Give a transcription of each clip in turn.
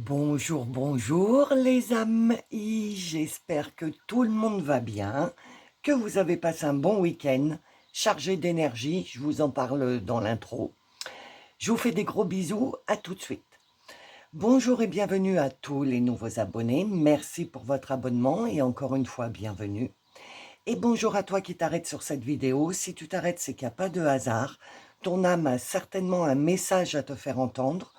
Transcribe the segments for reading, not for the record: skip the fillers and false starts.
Bonjour, bonjour les amis, j'espère que tout le monde va bien, que vous avez passé un bon week-end, chargé d'énergie, je vous en parle dans l'intro. Je vous fais des gros bisous, à tout de suite. Bonjour et bienvenue à tous les nouveaux abonnés, merci pour votre abonnement et encore une fois bienvenue. Et bonjour à toi qui t'arrêtes sur cette vidéo, si tu t'arrêtes c'est qu'il n'y a pas de hasard, ton âme a certainement un message à te faire entendre.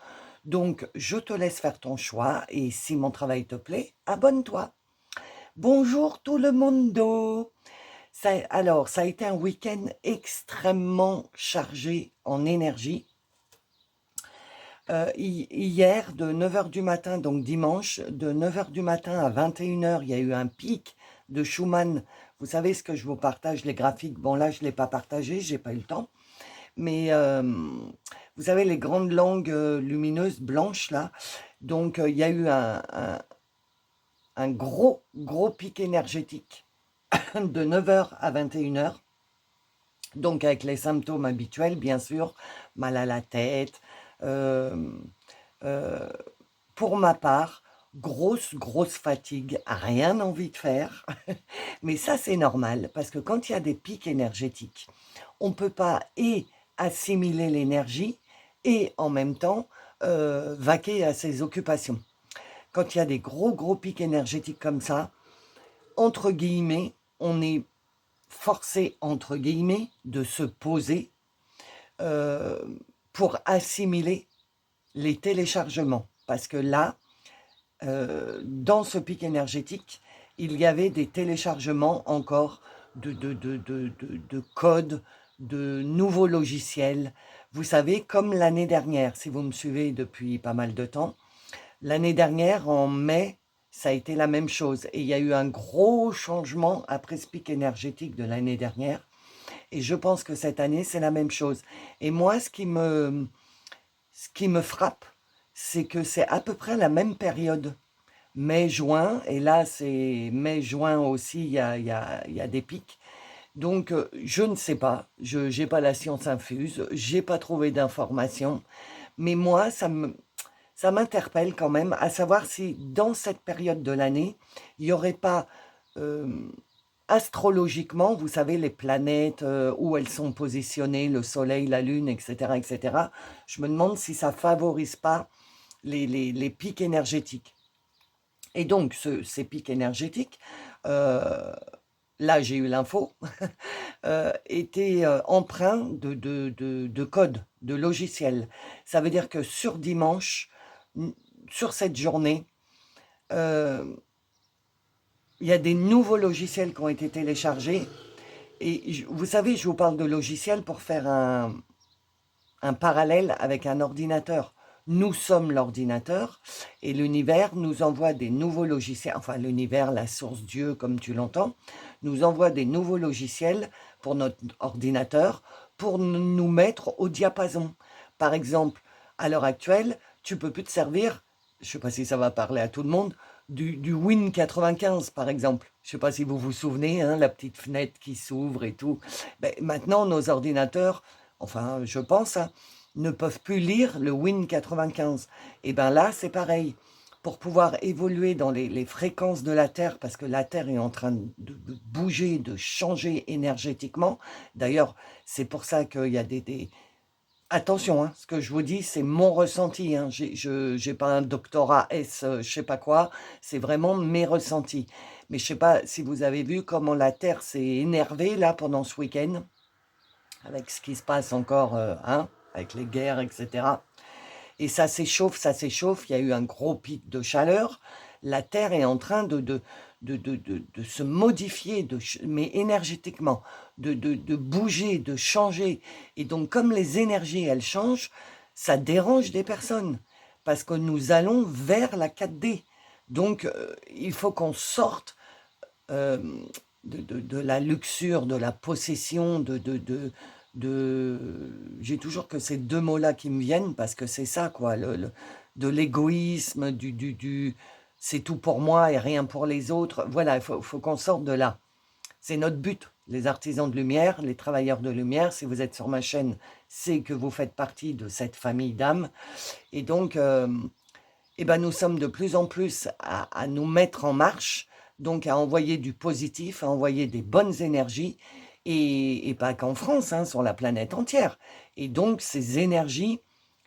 Donc, je te laisse faire ton choix et si mon travail te plaît, abonne-toi. Bonjour tout le monde. Alors, ça a été un week-end extrêmement chargé en énergie. Hier, de 9 heures du matin, donc dimanche, de 9 heures du matin à 21 heures, il y a eu un pic de Schumann. Vous savez ce que je vous partage, les graphiques. Bon, là, je ne l'ai pas partagé, j'ai pas eu le temps. Mais vous savez, les grandes langues lumineuses blanches, là, donc il y a eu un gros pic énergétique de 9 heures à 21 heures. Donc avec les symptômes habituels, bien sûr, mal à la tête. Pour ma part, grosse fatigue, rien envie de faire. Mais ça, c'est normal, parce que quand il y a des pics énergétiques, on ne peut pas assimiler l'énergie et en même temps vaquer à ses occupations. Quand il y a des gros pics énergétiques comme ça, entre guillemets, on est forcé, entre guillemets, de se poser euh, pour assimiler les téléchargements. Parce que là, dans ce pic énergétique, il y avait des téléchargements encore de codes, de nouveaux logiciels. Vous savez, comme l'année dernière, si vous me suivez depuis pas mal de temps, l'année dernière, en mai, ça a été la même chose. Et il y a eu un gros changement après ce pic énergétique de l'année dernière. Et je pense que cette année, c'est la même chose. Et moi, ce qui me frappe, c'est que c'est à peu près la même période. Mai-juin, et là, c'est mai-juin aussi, il y a des pics. Donc, je ne sais pas, je n'ai pas la science infuse, j'ai pas trouvé d'informations. Mais moi, ça m'interpelle quand même à savoir si dans cette période de l'année, il n'y aurait pas astrologiquement, vous savez, les planètes, où elles sont positionnées, le soleil, la lune, etc., etc. Je me demande si ça favorise pas les pics énergétiques. Et donc, ces pics énergétiques, euh, là j'ai eu l'info, étaient empreints de code, de logiciel. Ça veut dire que sur dimanche, sur cette journée, euh, il y a des nouveaux logiciels qui ont été téléchargés. Et vous savez, je vous parle de logiciels pour faire un parallèle avec un ordinateur. Nous sommes l'ordinateur et l'univers nous envoie des nouveaux logiciels, enfin l'univers, la source Dieu comme tu l'entends, nous envoie des nouveaux logiciels pour notre ordinateur pour nous mettre au diapason. Par exemple, à l'heure actuelle, tu peux plus te servir, je ne sais pas si ça va parler à tout le monde, du Win 95 par exemple. Je ne sais pas si vous vous souvenez, hein, la petite fenêtre qui s'ouvre et tout. Ben, maintenant, nos ordinateurs, enfin je pense, hein, ne peuvent plus lire le Win 95. Et bien là, c'est pareil. Pour pouvoir évoluer dans les fréquences de la Terre, parce que la Terre est en train de bouger, de changer énergétiquement. D'ailleurs, c'est pour ça qu'il y a des... Attention, hein, ce que je vous dis, c'est mon ressenti. Hein. Je n'ai pas un doctorat S, je sais pas quoi. C'est vraiment mes ressentis. Mais je sais pas si vous avez vu comment la Terre s'est énervée là pendant ce week-end, avec ce qui se passe encore, hein, avec les guerres, etc. Et ça s'échauffe, il y a eu un gros pic de chaleur. La Terre est en train de se modifier, mais énergétiquement, de bouger, de changer. Et donc, comme les énergies, elles changent, ça dérange des personnes, parce que nous allons vers la 4D. Donc, il faut qu'on sorte euh, de la luxure, de la possession, j'ai toujours que ces deux mots-là qui me viennent parce que c'est ça, quoi, de l'égoïsme, c'est tout pour moi et rien pour les autres. Voilà, il faut qu'on sorte de là. C'est notre but, les artisans de lumière, les travailleurs de lumière. Si vous êtes sur ma chaîne, c'est que vous faites partie de cette famille d'âmes. Et donc, eh ben, nous sommes de plus en plus à nous mettre en marche, donc à envoyer du positif, à envoyer des bonnes énergies, et pas qu'en France, hein, sur la planète entière. Et donc, ces énergies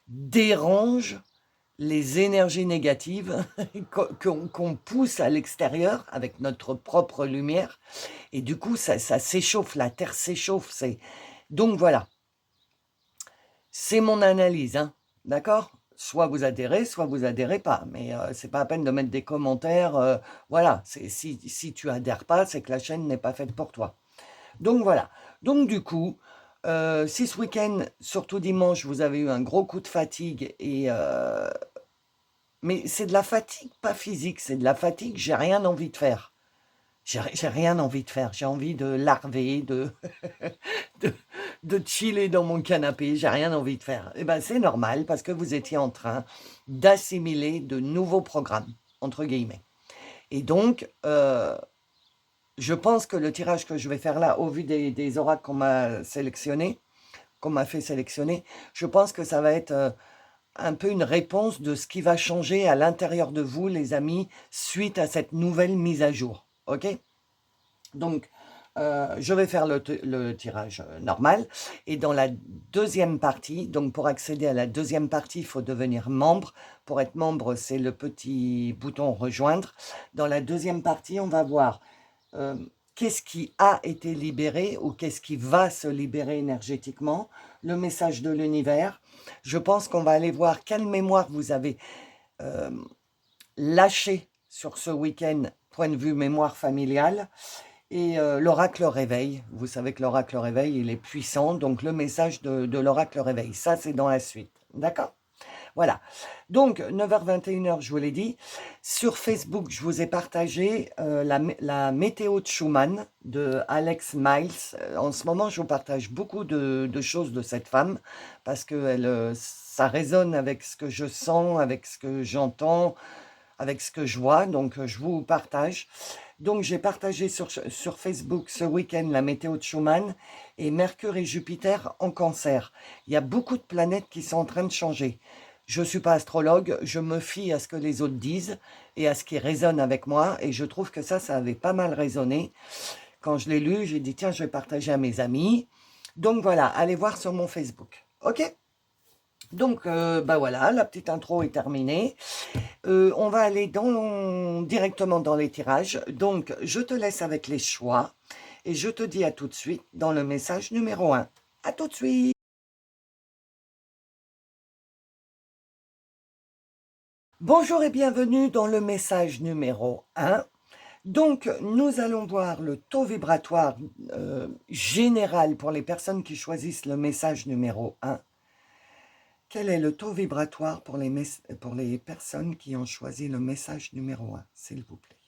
dérangent les énergies négatives qu'on pousse à l'extérieur avec notre propre lumière. Et du coup, ça s'échauffe, la Terre s'échauffe. Donc voilà, c'est mon analyse, hein, d'accord? Soit vous adhérez pas. Mais c'est pas la peine de mettre des commentaires. Voilà, si tu adhères pas, c'est que la chaîne n'est pas faite pour toi. Donc voilà. Donc du coup, si ce week-end, surtout dimanche, vous avez eu un gros coup de fatigue, mais c'est de la fatigue, pas physique, c'est de la fatigue, j'ai rien envie de faire. J'ai rien envie de faire. J'ai envie de larver, de, de chiller dans mon canapé. J'ai rien envie de faire. Eh ben, c'est normal parce que vous étiez en train d'assimiler de nouveaux programmes, entre guillemets. Et donc, je pense que le tirage que je vais faire là, au vu des oracles qu'on m'a sélectionnés, qu'on m'a fait sélectionner, je pense que ça va être un peu une réponse de ce qui va changer à l'intérieur de vous, les amis, suite à cette nouvelle mise à jour. OK? Donc, je vais faire le tirage normal. Et dans la deuxième partie, donc pour accéder à la deuxième partie, il faut devenir membre. Pour être membre, c'est le petit bouton rejoindre. Dans la deuxième partie, on va voir euh, qu'est-ce qui a été libéré ou qu'est-ce qui va se libérer énergétiquement, le message de l'univers. Je pense qu'on va aller voir quelle mémoire vous avez euh, lâché sur ce week-end, point de vue mémoire familiale. Et l'oracle réveil, vous savez que l'oracle réveil, il est puissant, donc le message de l'oracle réveil, ça c'est dans la suite, d'accord? Voilà, donc 9h-21h, je vous l'ai dit, sur Facebook, je vous ai partagé la météo de Schumann de Alex Miles. En ce moment, je vous partage beaucoup de choses de cette femme, parce que ça résonne avec ce que je sens, avec ce que j'entends, avec ce que je vois, donc je vous partage. Donc j'ai partagé sur Facebook ce week-end la météo de Schumann et Mercure et Jupiter en Cancer. Il y a beaucoup de planètes qui sont en train de changer. Je ne suis pas astrologue, je me fie à ce que les autres disent et à ce qui résonne avec moi, et je trouve que ça avait pas mal résonné. Quand je l'ai lu, j'ai dit tiens, je vais partager à mes amis. Donc voilà, allez voir sur mon Facebook. Ok? Donc, bah voilà, la petite intro est terminée. On va aller directement dans les tirages. Donc, je te laisse avec les choix et je te dis à tout de suite dans le message numéro 1. À tout de suite. Bonjour et bienvenue dans le message numéro 1. Donc, nous allons voir le taux vibratoire général pour les personnes qui choisissent le message numéro 1. Quel est le taux vibratoire pour les personnes qui ont choisi le message numéro 1, s'il vous plaît?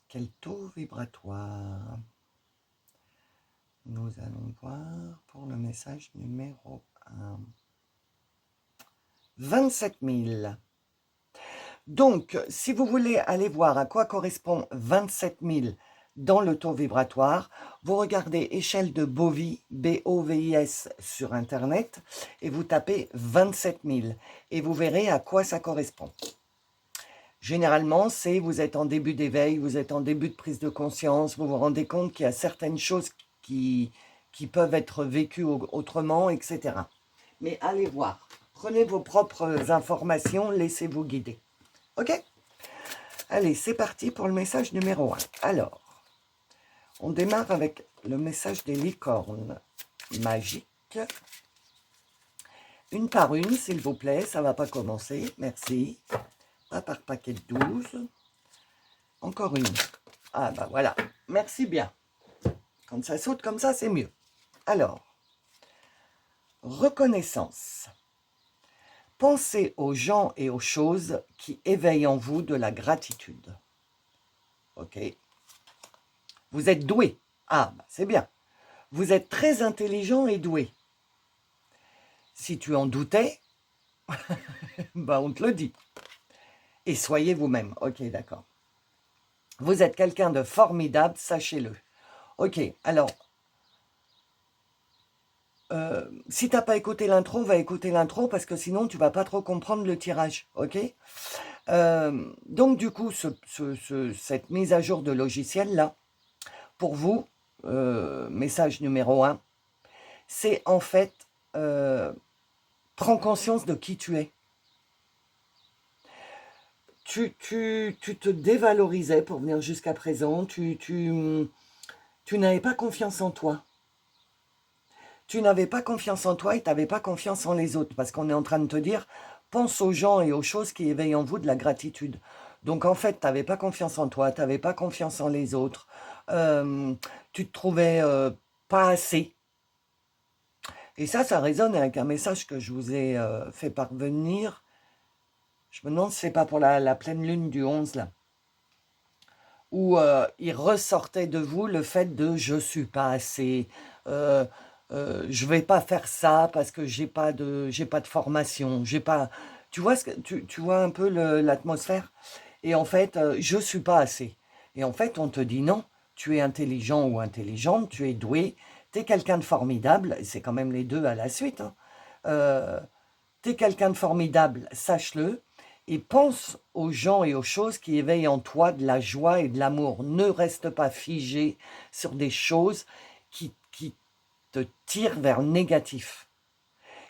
Quel taux vibratoire? Nous allons voir pour le message numéro 1. 27 000. Donc, si vous voulez aller voir à quoi correspond 27 000 dans le taux vibratoire, vous regardez échelle de Bovie, B-O-V-I-S, sur Internet, et vous tapez 27 000, et vous verrez à quoi ça correspond. Généralement, c'est vous êtes en début d'éveil, vous êtes en début de prise de conscience, vous vous rendez compte qu'il y a certaines choses qui peuvent être vécues autrement, etc. Mais allez voir, prenez vos propres informations, laissez-vous guider. Ok? Allez, c'est parti pour le message numéro 1. Alors, on démarre avec le message des licornes magiques. Une par une, s'il vous plaît, ça ne va pas commencer, merci. Pas par paquet de 12. Encore une. Ah bah voilà, merci bien. Quand ça saute comme ça, c'est mieux. Alors, reconnaissance. Pensez aux gens et aux choses qui éveillent en vous de la gratitude. Ok. Vous êtes doué. Ah, bah c'est bien. Vous êtes très intelligent et doué. Si tu en doutais, bah on te le dit. Et soyez vous-même. Ok, d'accord. Vous êtes quelqu'un de formidable, sachez-le. Ok, alors, Si tu n'as pas écouté l'intro, va écouter l'intro parce que sinon tu vas pas trop comprendre le tirage, ok? Donc du coup, cette mise à jour de logiciel là, pour vous, message numéro 1, c'est en fait, prends conscience de qui tu es. Tu te dévalorisais pour venir jusqu'à présent, tu n'avais pas confiance en toi. Tu n'avais pas confiance en toi et tu n'avais pas confiance en les autres, parce qu'on est en train de te dire, pense aux gens et aux choses qui éveillent en vous de la gratitude. Donc en fait, tu n'avais pas confiance en toi, tu n'avais pas confiance en les autres, euh, tu te trouvais pas assez. Et ça résonne avec un message que je vous ai fait parvenir. Je me demande si c'est pas pour la pleine lune du 11 là, où il ressortait de vous le fait de je suis pas assez, euh, je vais pas faire ça parce que j'ai pas de formation, j'ai pas, tu vois tu vois un peu l'atmosphère. Et en fait, je suis pas assez. Et en fait, on te dit non, tu es intelligent ou intelligente, tu es doué, tu es quelqu'un de formidable, et c'est quand même les deux à la suite, hein. Euh, tu es quelqu'un de formidable, sache-le, et pense aux gens et aux choses qui éveillent en toi de la joie et de l'amour. Ne reste pas figé sur des choses qui te tirent vers le négatif.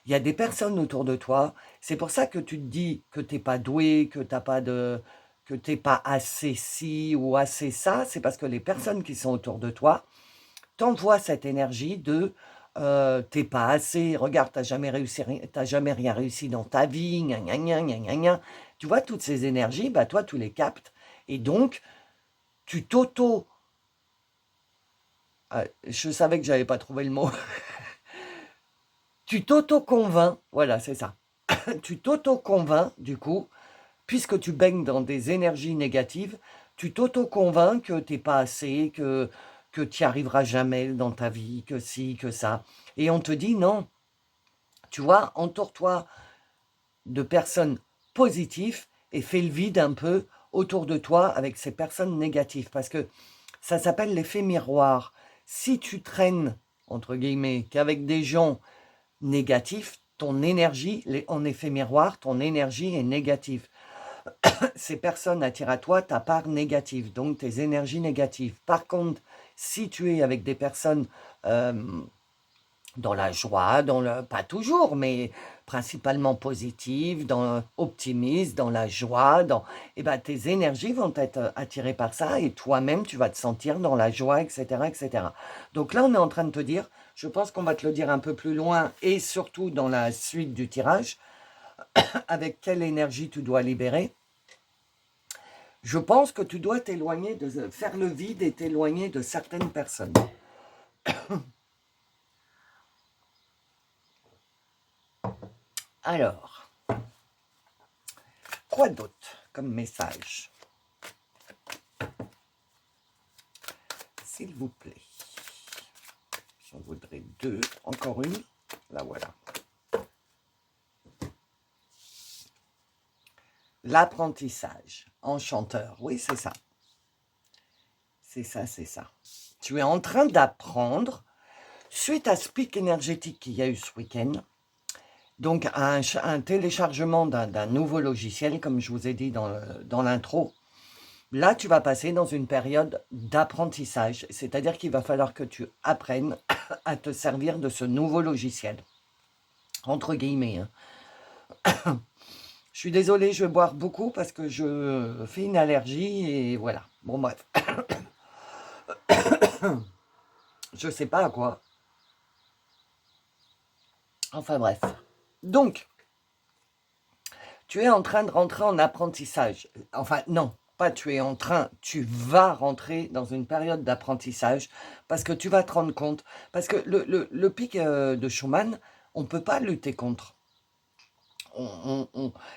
Il y a des personnes autour de toi, c'est pour ça que tu te dis que tu n'es pas doué, que tu n'es pas assez ci ou assez ça, c'est parce que les personnes qui sont autour de toi t'envoie cette énergie de t'es pas assez, regarde, t'as jamais rien réussi dans ta vie, gna gna gna gna gna gna. Tu vois, toutes ces énergies, bah toi, tu les captes. Et donc, tu t'auto... je savais que j'avais pas trouvé le mot. Tu t'auto-convaincs, voilà, c'est ça. Tu t'auto-convaincs, du coup, puisque tu baignes dans des énergies négatives, tu t'auto-convaincs que t'es pas assez, que tu n'y arriveras jamais dans ta vie, que si, que ça. Et on te dit non, tu vois, entoure-toi de personnes positives et fais le vide un peu autour de toi avec ces personnes négatives. Parce que ça s'appelle l'effet miroir. Si tu traînes, entre guillemets, qu'avec des gens négatifs, ton énergie, en effet miroir, ton énergie est négative. Ces personnes attirent à toi ta part négative, donc tes énergies négatives. Par contre, si tu es avec des personnes dans la joie, pas toujours, mais principalement positive, optimiste, dans la joie, eh ben, tes énergies vont être attirées par ça et toi-même, tu vas te sentir dans la joie, etc., etc. Donc là, on est en train de te dire, je pense qu'on va te le dire un peu plus loin et surtout dans la suite du tirage, avec quelle énergie tu dois libérer. Je pense que tu dois t'éloigner faire le vide et t'éloigner de certaines personnes. Alors, quoi d'autre comme message? S'il vous plaît. J'en voudrais deux. Encore une. La voilà. L'apprentissage. Enchanteur. Oui, c'est ça. C'est ça, c'est ça. Tu es en train d'apprendre, suite à ce pic énergétique qu'il y a eu ce week-end, donc un téléchargement d'un nouveau logiciel, comme je vous ai dit dans l'intro. Là, tu vas passer dans une période d'apprentissage, c'est-à-dire qu'il va falloir que tu apprennes à te servir de ce nouveau logiciel, entre guillemets. Hein. Je suis désolée, je vais boire beaucoup parce que je fais une allergie et voilà. Bon, bref. Je sais pas à quoi. Enfin, bref. Donc, tu es en train de rentrer en apprentissage. Enfin, non, pas tu es en train, tu vas rentrer dans une période d'apprentissage parce que tu vas te rendre compte. Parce que le pic de Schumann, on ne peut pas lutter contre.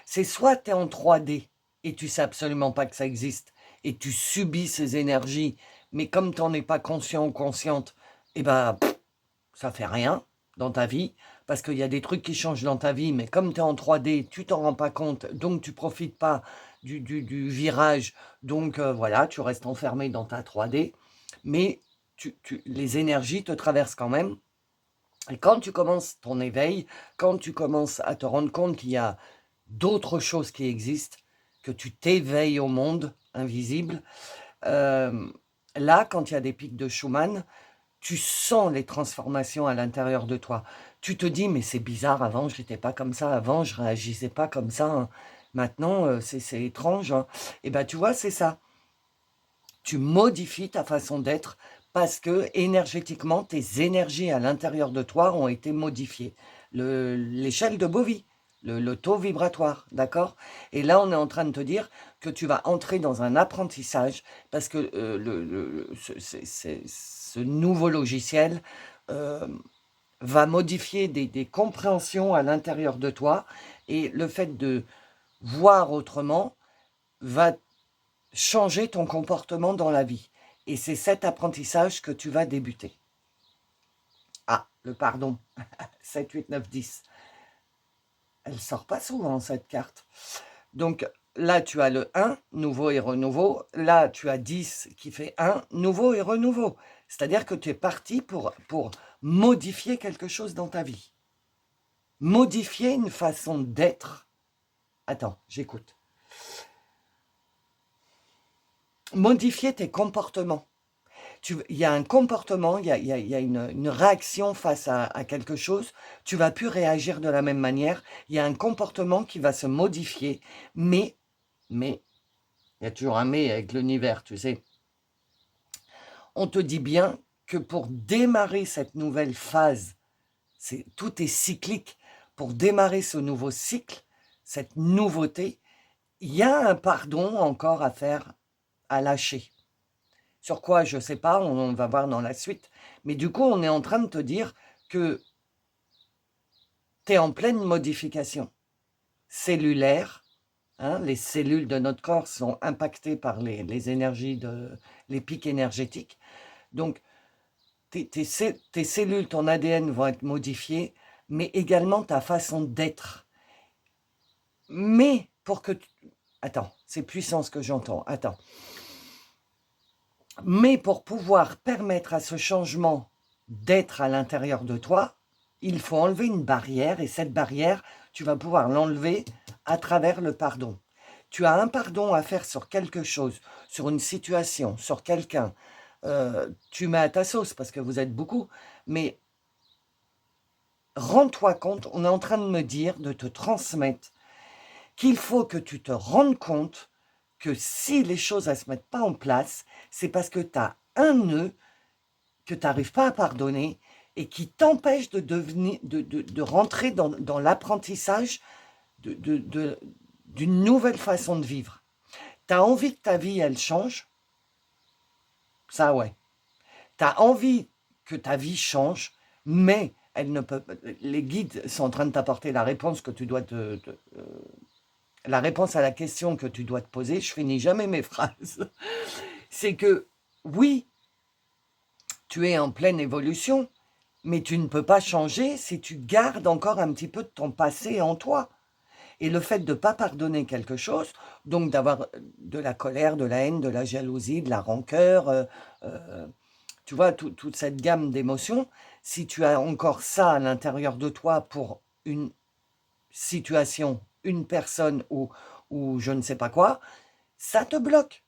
C'est soit tu es en 3D et tu sais absolument pas que ça existe et tu subis ces énergies, mais comme tu n'en es pas conscient ou consciente, eh ben, ça fait rien dans ta vie, parce qu'il y a des trucs qui changent dans ta vie, mais comme tu es en 3D, tu t'en rends pas compte, donc tu profites pas du virage, donc voilà, tu restes enfermé dans ta 3D, mais les énergies te traversent quand même, Et quand tu commences ton éveil, quand tu commences à te rendre compte qu'il y a d'autres choses qui existent, que tu t'éveilles au monde invisible, euh, là, quand il y a des pics de Schumann, tu sens les transformations à l'intérieur de toi. Tu te dis, mais c'est bizarre, avant, je n'étais pas comme ça, avant, je réagissais pas comme ça, hein. Maintenant, c'est étrange, hein. Et bien, tu vois, c'est ça. Tu modifies ta façon d'être parce que énergétiquement, tes énergies à l'intérieur de toi ont été modifiées. L'échelle de Bovie, le taux vibratoire, d'accord? Et là, on est en train de te dire que tu vas entrer dans un apprentissage parce que ce nouveau logiciel euh, va modifier des compréhensions à l'intérieur de toi et le fait de voir autrement va changer ton comportement dans la vie. Et c'est cet apprentissage que tu vas débuter. Ah, le pardon. 7, 8, 9, 10. Elle sort pas souvent, cette carte. Donc là, tu as le 1, nouveau et renouveau. Là, tu as 10 qui fait 1, nouveau et renouveau. C'est-à-dire que tu es parti pour modifier quelque chose dans ta vie. Modifier une façon d'être. Attends, j'écoute. Modifier tes comportements. Il y a un comportement, il y a une réaction face à quelque chose, tu vas plus réagir de la même manière, il y a un comportement qui va se modifier, mais, il y a toujours un mais avec l'univers, tu sais. On te dit bien que pour démarrer cette nouvelle phase, tout est cyclique, pour démarrer ce nouveau cycle, cette nouveauté, il y a un pardon encore à faire, à lâcher. Sur quoi, je ne sais pas, on va voir dans la suite. Mais du coup, on est en train de te dire que tu es en pleine modification cellulaire. Hein, les cellules de notre corps sont impactées par les énergies, les pics énergétiques. Donc, tes cellules, ton ADN vont être modifiés, mais également ta façon d'être. Mais pour que... Attends, c'est puissant ce que j'entends. Attends. Mais pour pouvoir permettre à ce changement d'être à l'intérieur de toi, il faut enlever une barrière et cette barrière, tu vas pouvoir l'enlever à travers le pardon. Tu as un pardon à faire sur quelque chose, sur une situation, sur quelqu'un. Tu mets à ta sauce parce que vous êtes beaucoup, mais rends-toi compte, on est en train de me dire, de te transmettre qu'il faut que tu te rendes compte que si les choses ne se mettent pas en place, c'est parce que tu as un nœud que tu n'arrives pas à pardonner et qui t'empêche de rentrer dans l'apprentissage d'une nouvelle façon de vivre. Tu as envie que ta vie, elle change. Ça, ouais. Tu as envie que ta vie change, mais elle ne peut, les guides sont en train de t'apporter la réponse que tu dois la réponse à la question que tu dois te poser. Je finis jamais mes phrases. C'est que, oui, tu es en pleine évolution, mais tu ne peux pas changer si tu gardes encore un petit peu de ton passé en toi. Et le fait de ne pas pardonner quelque chose, donc d'avoir de la colère, de la haine, de la jalousie, de la rancœur, tu vois, toute cette gamme d'émotions, si tu as encore ça à l'intérieur de toi pour une situation, une personne ou je ne sais pas quoi, ça te bloque,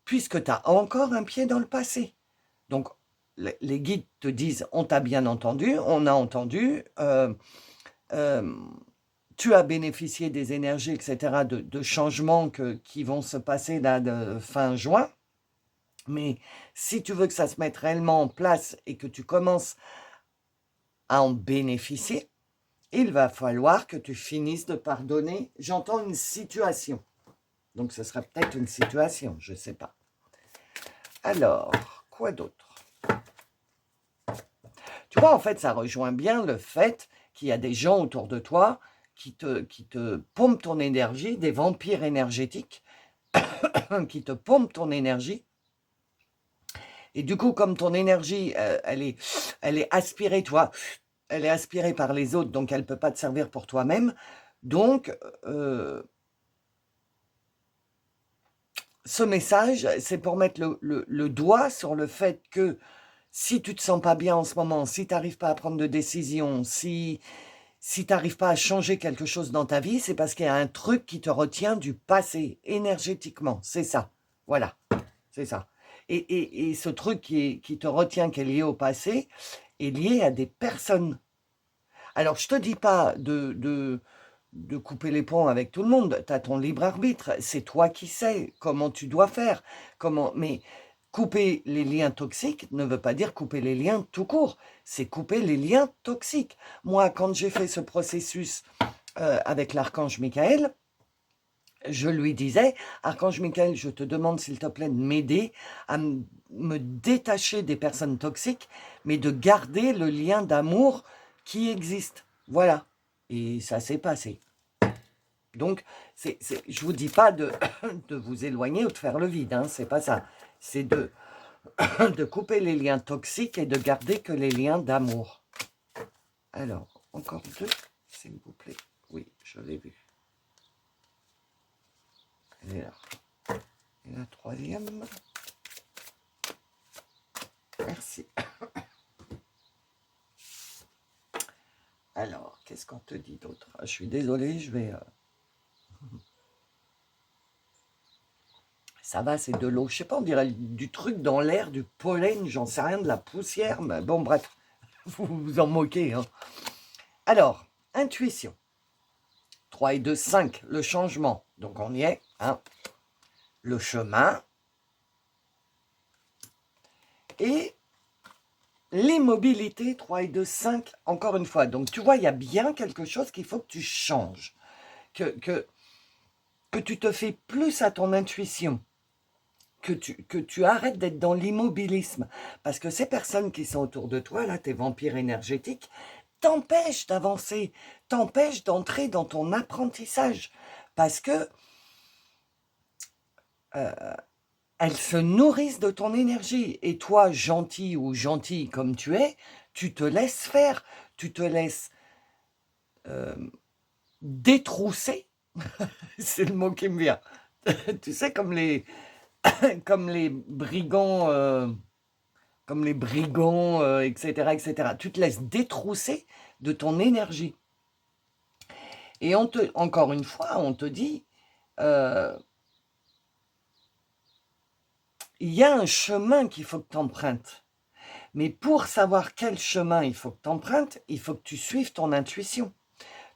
puisque tu as encore un pied dans le passé. Donc, les guides te disent, on t'a bien entendu, on a entendu, euh, tu as bénéficié des énergies, etc., de changements qui vont se passer là de fin juin. Mais si tu veux que ça se mette réellement en place et que tu commences à en bénéficier, il va falloir que tu finisses de pardonner. J'entends une situation. Donc ce sera peut-être une situation, je ne sais pas. Alors, quoi d'autre? Tu vois, en fait, ça rejoint bien le fait qu'il y a des gens autour de toi qui te pompent ton énergie, des vampires énergétiques qui te pompent ton énergie. Et du coup, comme ton énergie, elle est aspirée, toi, elle est aspirée par les autres, donc elle ne peut pas te servir pour toi-même. Donc, ce message, c'est pour mettre le doigt sur le fait que si tu te sens pas bien en ce moment, si tu n'arrives pas à prendre de décision, si tu n'arrives pas à changer quelque chose dans ta vie, c'est parce qu'il y a un truc qui te retient du passé, énergétiquement. C'est ça. Voilà, c'est ça. Et ce truc qui te retient, qui est lié au passé, est lié à des personnes. Alors, je ne te dis pas de couper les ponts avec tout le monde. Tu as ton libre arbitre. C'est toi qui sais comment tu dois faire. Mais couper les liens toxiques ne veut pas dire couper les liens tout court. C'est couper les liens toxiques. Moi, quand j'ai fait ce processus avec l'archange Michael, je lui disais, archange Michael, je te demande s'il te plaît de m'aider à me détacher des personnes toxiques, mais de garder le lien d'amour qui existe. Voilà. Et ça s'est passé. Donc, je ne vous dis pas de, de vous éloigner ou de faire le vide, hein, c'est pas ça. C'est de couper les liens toxiques et de garder que les liens d'amour. Alors, encore deux, s'il vous plaît. Oui, je l'ai vu. Elle est là. Et la troisième. Merci. Alors, qu'est-ce qu'on te dit d'autre? Je suis désolée, je vais... Ça va, c'est de l'eau. Je sais pas, on dirait du truc dans l'air, du pollen, j'en sais rien, de la poussière. Mais bon, bref, vous vous en moquez. Hein. Alors, intuition. 3 et 2, 5, le changement. Donc, on y est. Hein. Le chemin. Et l'immobilité, 3 et 2, 5, encore une fois. Donc, tu vois, il y a bien quelque chose qu'il faut que tu changes. Que tu te fais plus à ton intuition. Que tu arrêtes d'être dans l'immobilisme. Parce que ces personnes qui sont autour de toi, là, tes vampires énergétiques, t'empêchent d'avancer, t'empêchent d'entrer dans ton apprentissage. Parce que elles se nourrissent de ton énergie. Et toi, gentil ou gentille comme tu es, tu te laisses faire, tu te laisses détrousser. C'est le mot qui me vient. Tu sais, comme les brigands, etc., etc. Tu te laisses détrousser de ton énergie. Et encore une fois, on te dit, il y a un chemin qu'il faut que tu empruntes. Mais pour savoir quel chemin il faut que tu empruntes, il faut que tu suives ton intuition.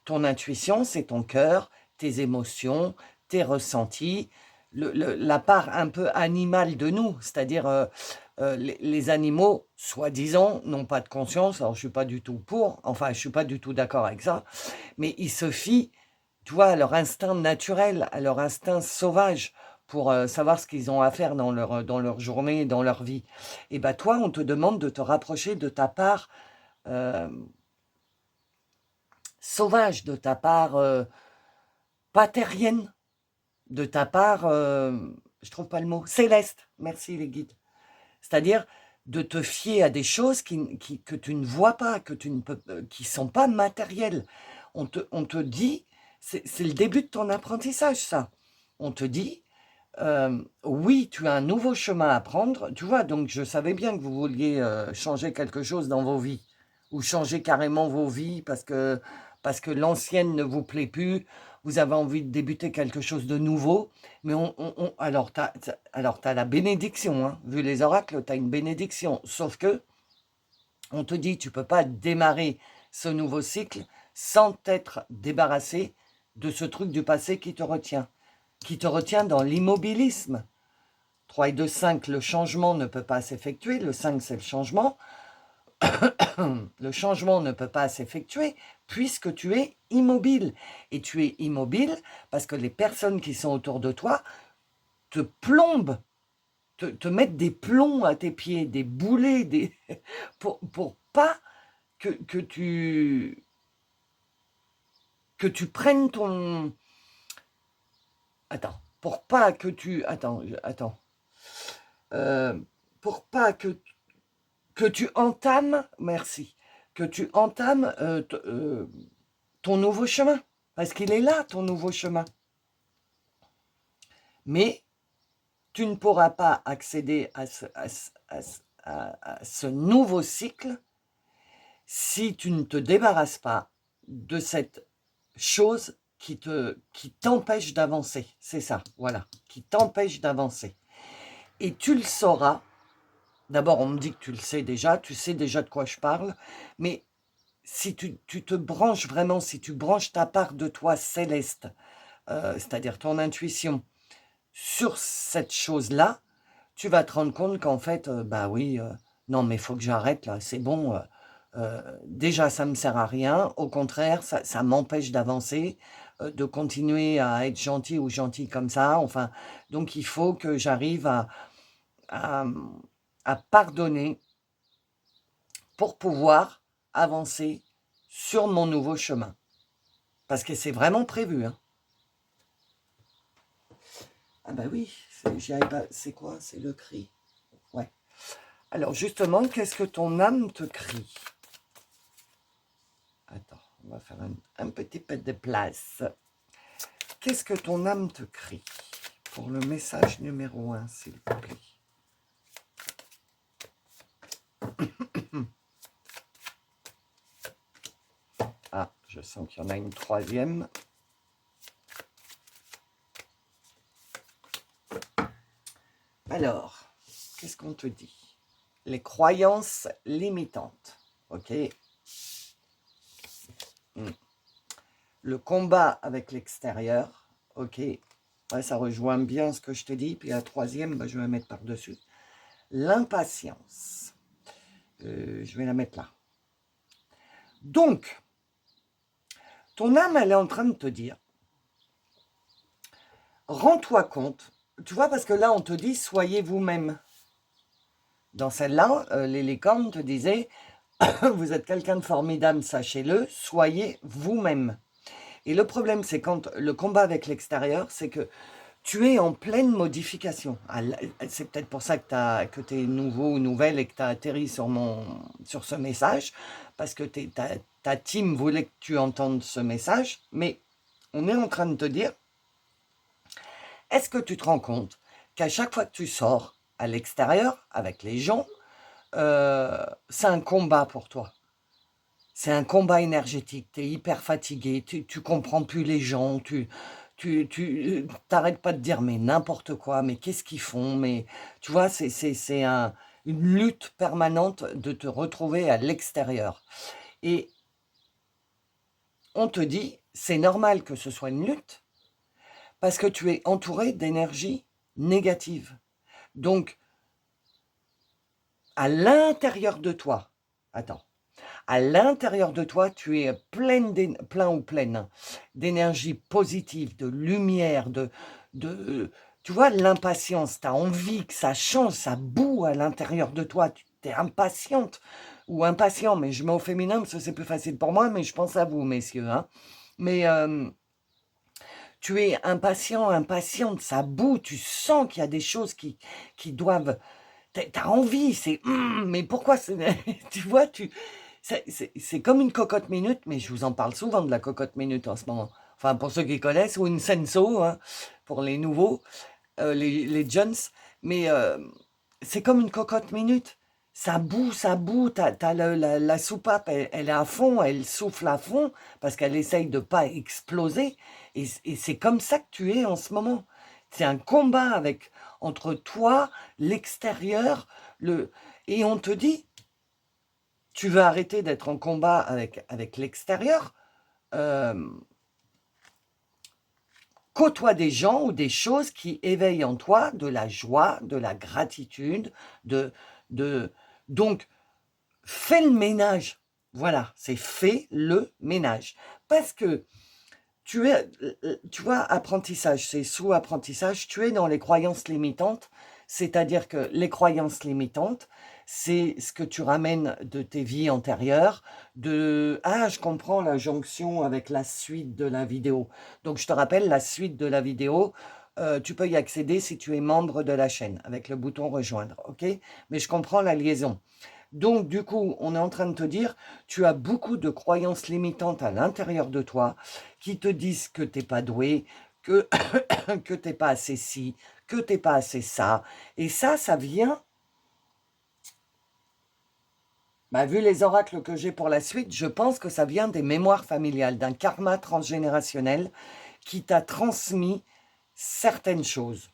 Ton intuition, c'est ton cœur, tes émotions, tes ressentis, la part un peu animale de nous, c'est-à-dire les animaux, soi-disant, n'ont pas de conscience. Alors, je ne suis pas du tout pour, enfin, je ne suis pas du tout d'accord avec ça, mais ils se fient, tu vois, à leur instinct naturel, à leur instinct sauvage, pour savoir ce qu'ils ont à faire dans leur journée, dans leur vie. Et bien, toi, on te demande de te rapprocher de ta part sauvage, de ta part patérienne, de ta part, je trouve pas le mot, céleste. Merci les guides. C'est-à-dire de te fier à des choses que tu ne vois pas, qui ne sont pas matérielles. On te dit, c'est le début de ton apprentissage, ça. On te dit, oui, tu as un nouveau chemin à prendre. Tu vois, donc je savais bien que vous vouliez changer quelque chose dans vos vies, ou changer carrément vos vies parce que l'ancienne ne vous plaît plus, vous avez envie de débuter quelque chose de nouveau. Mais alors, tu as la bénédiction, hein. Vu les oracles, tu as une bénédiction. Sauf que, on te dit, tu ne peux pas démarrer ce nouveau cycle sans t'être débarrassé de ce truc du passé qui te retient dans l'immobilisme. 3 et 2, 5, le changement ne peut pas s'effectuer. Le 5, c'est le changement. Le changement ne peut pas s'effectuer puisque tu es immobile. Et tu es immobile parce que les personnes qui sont autour de toi te plombent, te mettent des plombs à tes pieds, des boulets, pour pas que tu prennes ton... Attends, pour pas que tu... Attends. Pour pas que tu entames, merci, que tu entames ton nouveau chemin. Parce qu'il est là, ton nouveau chemin. Mais tu ne pourras pas accéder à à ce nouveau cycle si tu ne te débarrasses pas de cette chose qui t'empêche d'avancer. C'est ça, voilà, qui t'empêche d'avancer. Et tu le sauras. D'abord, on me dit que tu le sais déjà, tu sais déjà de quoi je parle, mais si tu te branches vraiment, si tu branches ta part de toi céleste, c'est-à-dire ton intuition, sur cette chose-là, tu vas te rendre compte qu'en fait, bah oui, non, mais il faut que j'arrête là, c'est bon. Déjà, ça ne me sert à rien. Au contraire, ça m'empêche d'avancer, de continuer à être gentil ou gentil comme ça. Enfin, donc il faut que j'arrive à, à pardonner pour pouvoir avancer sur mon nouveau chemin. Parce que c'est vraiment prévu. Hein. Ah bah oui, c'est quoi? C'est le cri. Ouais. Alors justement, qu'est-ce que ton âme te crie? Attends, on va faire un petit peu de place. Qu'est-ce que ton âme te crie? Pour le message numéro 1, s'il vous plaît. Ah, je sens qu'il y en a une troisième. Alors, qu'est-ce qu'on te dit? Les croyances limitantes. Ok. Le combat avec l'extérieur. Ok. Ouais, ça rejoint bien ce que je te dis. Puis la troisième, bah, je vais la mettre par-dessus. L'impatience. Je vais la mettre là. Donc, ton âme, elle est en train de te dire, rends-toi compte, tu vois, parce que là, on te dit, soyez vous-même. Dans celle-là, les licornes te disaient, vous êtes quelqu'un de formidable, sachez-le, soyez vous-même. Et le problème, c'est quand le combat avec l'extérieur, c'est que tu es en pleine modification. C'est peut-être pour ça que tu es nouveau ou nouvelle et que tu as atterri sur ce message, parce que ta team voulait que tu entendes ce message, mais on est en train de te dire, est-ce que tu te rends compte qu'à chaque fois que tu sors à l'extérieur, avec les gens, c'est un combat pour toi. C'est un combat énergétique, tu es hyper fatigué, tu comprends plus les gens, tu t'arrêtes pas de dire mais n'importe quoi, mais qu'est-ce qu'ils font, mais tu vois, c'est une lutte permanente de te retrouver à l'extérieur. Et on te dit, c'est normal que ce soit une lutte, parce que tu es entouré d'énergie négative. Donc, à l'intérieur de toi, attends, à l'intérieur de toi, tu es plein ou pleine d'énergie positive, de lumière, tu vois, l'impatience. Tu as envie que ça change, ça boue à l'intérieur de toi. Tu es impatiente ou impatient, mais je mets au féminin parce que c'est plus facile pour moi, mais je pense à vous, messieurs. Hein. Mais tu es impatient, impatiente, ça boue, tu sens qu'il y a des choses qui doivent... T'as envie, c'est... mais pourquoi tu vois, c'est comme une cocotte minute, mais je vous en parle souvent de la cocotte minute en ce moment. Enfin, pour ceux qui connaissent, ou une senso, hein, pour les nouveaux, les jeunes. Mais c'est comme une cocotte minute. Ça boue, t'as la soupape, elle est à fond, elle souffle à fond, parce qu'elle essaye de ne pas exploser. Et c'est comme ça que tu es en ce moment. C'est un combat entre toi, l'extérieur, et on te dit, tu veux arrêter d'être en combat avec l'extérieur, côtoie des gens ou des choses qui éveillent en toi de la joie, de la gratitude, donc fais le ménage. Voilà, c'est fais le ménage. Parce que tu vois, apprentissage, c'est sous-apprentissage, tu es dans les croyances limitantes, c'est-à-dire que les croyances limitantes, c'est ce que tu ramènes de tes vies antérieures, je comprends la jonction avec la suite de la vidéo. Donc, je te rappelle, la suite de la vidéo, tu peux y accéder si tu es membre de la chaîne, avec le bouton rejoindre, ok? Mais je comprends la liaison. Donc, du coup, on est en train de te dire, tu as beaucoup de croyances limitantes à l'intérieur de toi qui te disent que tu n'es pas doué, que, que tu n'es pas assez ci, que tu n'es pas assez ça. Et ça vient Bah, vu les oracles que j'ai pour la suite, je pense que ça vient des mémoires familiales, d'un karma transgénérationnel qui t'a transmis certaines choses.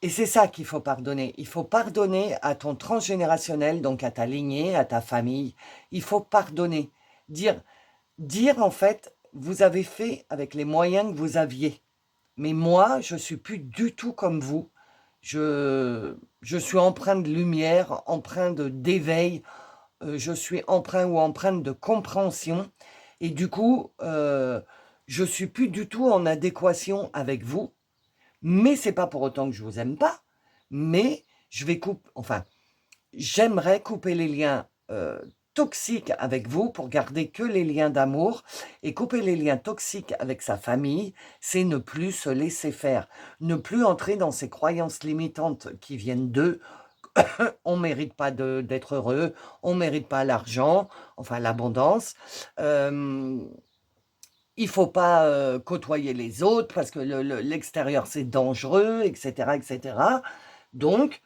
Et c'est ça qu'il faut pardonner. Il faut pardonner à ton transgénérationnel, donc à ta lignée, à ta famille. Il faut pardonner. Dire, dire en fait, vous avez fait avec les moyens que vous aviez. Mais moi, je suis plus du tout comme vous. Je suis empreint de lumière, empreint d'éveil, je suis empreint ou empreinte de compréhension. Et du coup, je suis plus du tout en adéquation avec vous. Mais c'est pas pour autant que je vous aime pas. Mais je vais couper, enfin, j'aimerais couper les liens toxiques avec vous pour garder que les liens d'amour. Et couper les liens toxiques avec sa famille, c'est ne plus se laisser faire. Ne plus entrer dans ces croyances limitantes qui viennent d'eux. On ne mérite pas d'être heureux, on ne mérite pas l'argent, enfin l'abondance. Il ne faut pas côtoyer les autres parce que l'extérieur c'est dangereux, etc., etc. Donc,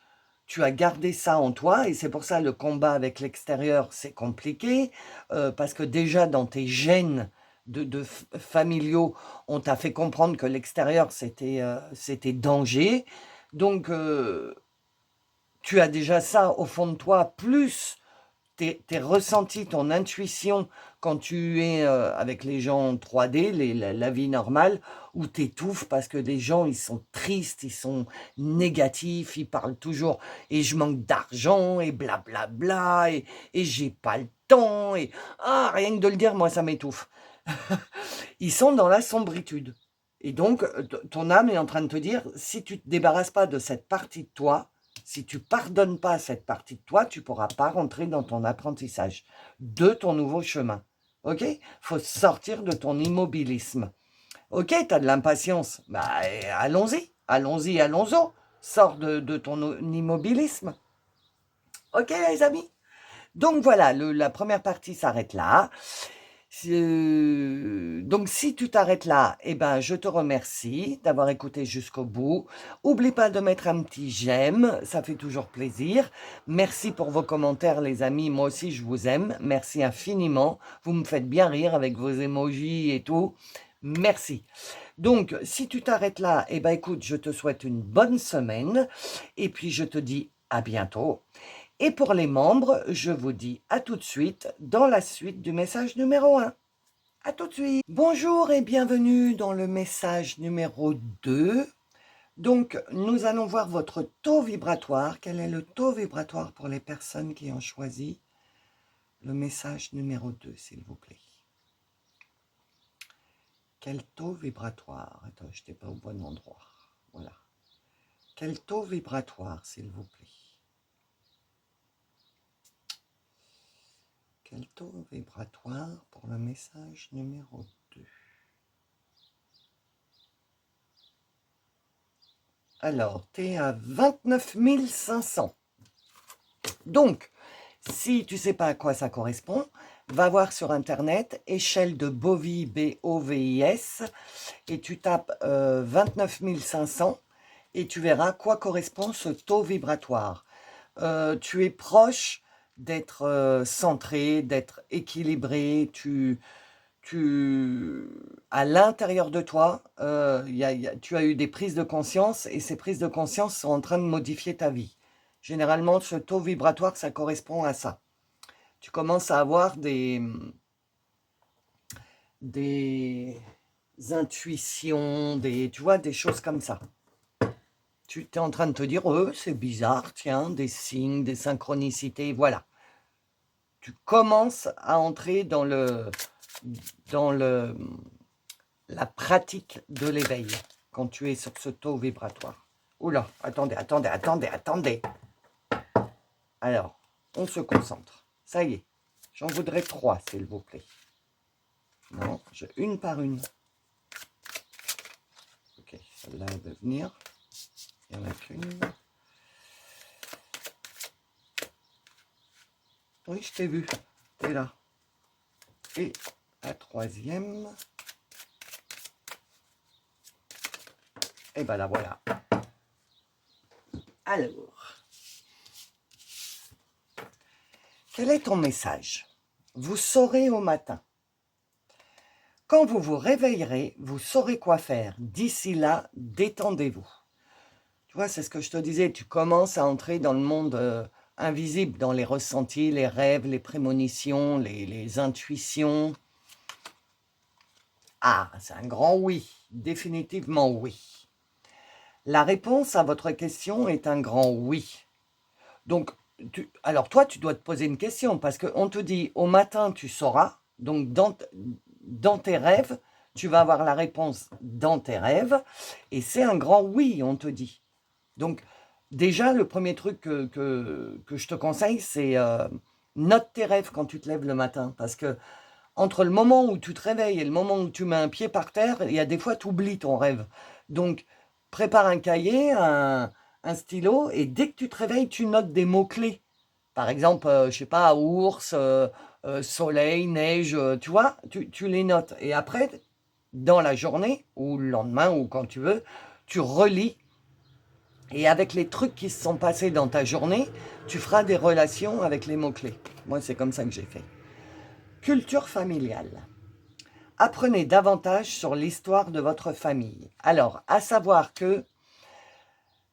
tu as gardé ça en toi et c'est pour ça le combat avec l'extérieur c'est compliqué parce que déjà dans tes gènes familiaux, on t'a fait comprendre que l'extérieur c'était danger. Donc, tu as déjà ça au fond de toi, plus tes ressentis, ton intuition quand tu es avec les gens en 3D, la vie normale, où tu étouffes parce que des gens, ils sont tristes, ils sont négatifs, ils parlent toujours et je manque d'argent et blablabla et j'ai pas le temps et rien que de le dire, moi ça m'étouffe. Ils sont dans la sombritude. Et donc, ton âme est en train de te dire, si tu ne te débarrasses pas de cette partie de toi, si tu pardonnes pas cette partie de toi, tu ne pourras pas rentrer dans ton apprentissage de ton nouveau chemin. Ok? Il faut sortir de ton immobilisme. Ok, tu as de l'impatience. Bah, allons-y, allons-y, allons-y. Sors de ton immobilisme. Ok, les amis? Donc voilà, la première partie s'arrête là. Donc si tu t'arrêtes là, eh ben, je te remercie d'avoir écouté jusqu'au bout. Oublie pas de mettre un petit j'aime, ça fait toujours plaisir. Merci pour vos commentaires les amis, moi aussi je vous aime. Merci infiniment, vous me faites bien rire avec vos emojis et tout. Merci. Donc si tu t'arrêtes là, eh ben, écoute, je te souhaite une bonne semaine et puis je te dis à bientôt. Et pour les membres, je vous dis à tout de suite dans la suite du message numéro 1. À tout de suite. Bonjour et bienvenue dans le message numéro 2. Donc, nous allons voir votre taux vibratoire. Quel est le taux vibratoire pour les personnes qui ont choisi le message numéro 2, s'il vous plaît? Quel taux vibratoire? Attends, je n'étais pas au bon endroit. Voilà. Quel taux vibratoire, s'il vous plaît? Quel taux vibratoire pour le message numéro 2? Alors, tu es à 29 500. Donc, si tu ne sais pas à quoi ça correspond, va voir sur Internet, échelle de Bovis, B-O-V-I-S, et tu tapes 29 500 et tu verras à quoi correspond ce taux vibratoire. Tu es proche d'être centré, d'être équilibré, à l'intérieur de toi, tu as eu des prises de conscience et ces prises de conscience sont en train de modifier ta vie. Généralement, ce taux vibratoire, ça correspond à ça. Tu commences à avoir des intuitions, tu vois, des choses comme ça. Tu es en train de te dire, c'est bizarre, tiens, des signes, des synchronicités, voilà. Tu commences à entrer dans la pratique de l'éveil quand tu es sur ce taux vibratoire. Oula, attendez. Alors, on se concentre. Ça y est, j'en voudrais 3, s'il vous plaît. Non, une par une. Ok, celle-là va venir. Il n'y en a qu'une. Oui, je t'ai vu. T'es là. Et la troisième. Et ben la voilà. Alors. Quel est ton message? Vous saurez au matin. Quand vous vous réveillerez, vous saurez quoi faire. D'ici là, détendez-vous. Tu vois, c'est ce que je te disais, tu commences à entrer dans le monde invisible, dans les ressentis, les rêves, les prémonitions, les intuitions. Ah, c'est un grand oui, définitivement oui. La réponse à votre question est un grand oui. Donc, alors toi, tu dois te poser une question, parce qu'on te dit, au matin, tu sauras, donc dans tes rêves, tu vas avoir la réponse dans tes rêves, et c'est un grand oui, on te dit. Donc, déjà, le premier truc que je te conseille, c'est note tes rêves quand tu te lèves le matin. Parce que entre le moment où tu te réveilles et le moment où tu mets un pied par terre, il y a des fois, tu oublies ton rêve. Donc, prépare un cahier, un stylo, et dès que tu te réveilles, tu notes des mots-clés. Par exemple, je sais pas, ours, soleil, neige, tu vois, tu les notes. Et après, dans la journée, ou le lendemain, ou quand tu veux, tu relis. Et avec les trucs qui se sont passés dans ta journée, tu feras des relations avec les mots-clés. Moi, c'est comme ça que j'ai fait. Culture familiale. Apprenez davantage sur l'histoire de votre famille. Alors, à savoir que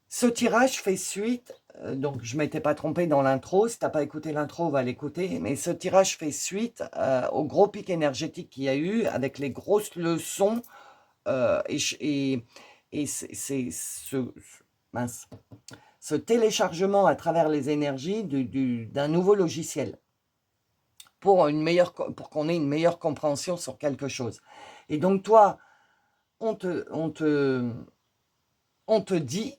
ce tirage fait suite, donc je ne m'étais pas trompée dans l'intro, si tu n'as pas écouté l'intro, va l'écouter, mais ce tirage fait suite au gros pic énergétique qu'il y a eu avec les grosses leçons et c'est ce téléchargement à travers les énergies d'un nouveau logiciel pour qu'on ait une meilleure compréhension sur quelque chose. Et donc toi, on te dit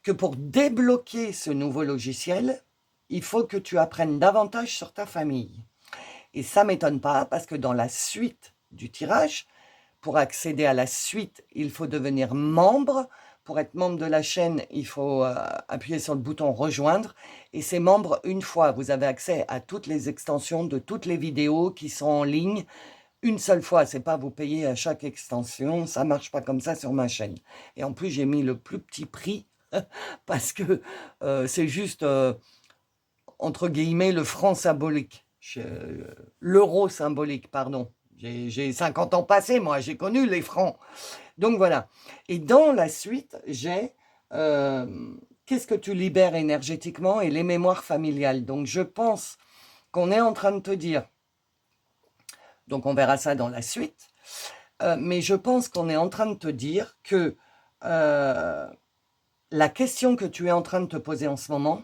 que pour débloquer ce nouveau logiciel, il faut que tu apprennes davantage sur ta famille. Et ça ne m'étonne pas parce que dans la suite du tirage, pour accéder à la suite, il faut devenir membre. Pour être membre de la chaîne, il faut appuyer sur le bouton rejoindre. Et ces membres, une fois, vous avez accès à toutes les extensions de toutes les vidéos qui sont en ligne. Une seule fois, c'est pas vous payer à chaque extension. Ça marche pas comme ça sur ma chaîne. Et en plus, j'ai mis le plus petit prix parce que c'est juste, entre guillemets, le franc symbolique. L'euro symbolique, pardon. J'ai 50 ans passés, moi, j'ai connu les francs. Donc voilà. Et dans la suite, j'ai qu'est-ce que tu libères énergétiquement et les mémoires familiales. Donc je pense qu'on est en train de te dire, donc on verra ça dans la suite, mais je pense qu'on est en train de te dire que la question que tu es en train de te poser en ce moment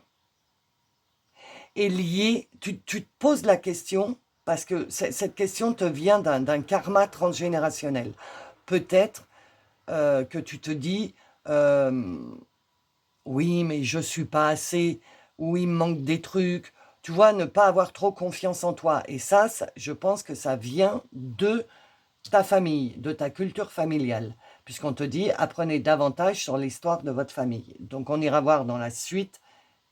est liée, tu te poses la question parce que cette question te vient d'un karma transgénérationnel. Peut-être que tu te dis, oui, mais je ne suis pas assez, ou il me manque des trucs. Tu vois, ne pas avoir trop confiance en toi. Et ça, je pense que ça vient de ta famille, de ta culture familiale. Puisqu'on te dit, apprenez davantage sur l'histoire de votre famille. Donc, on ira voir dans la suite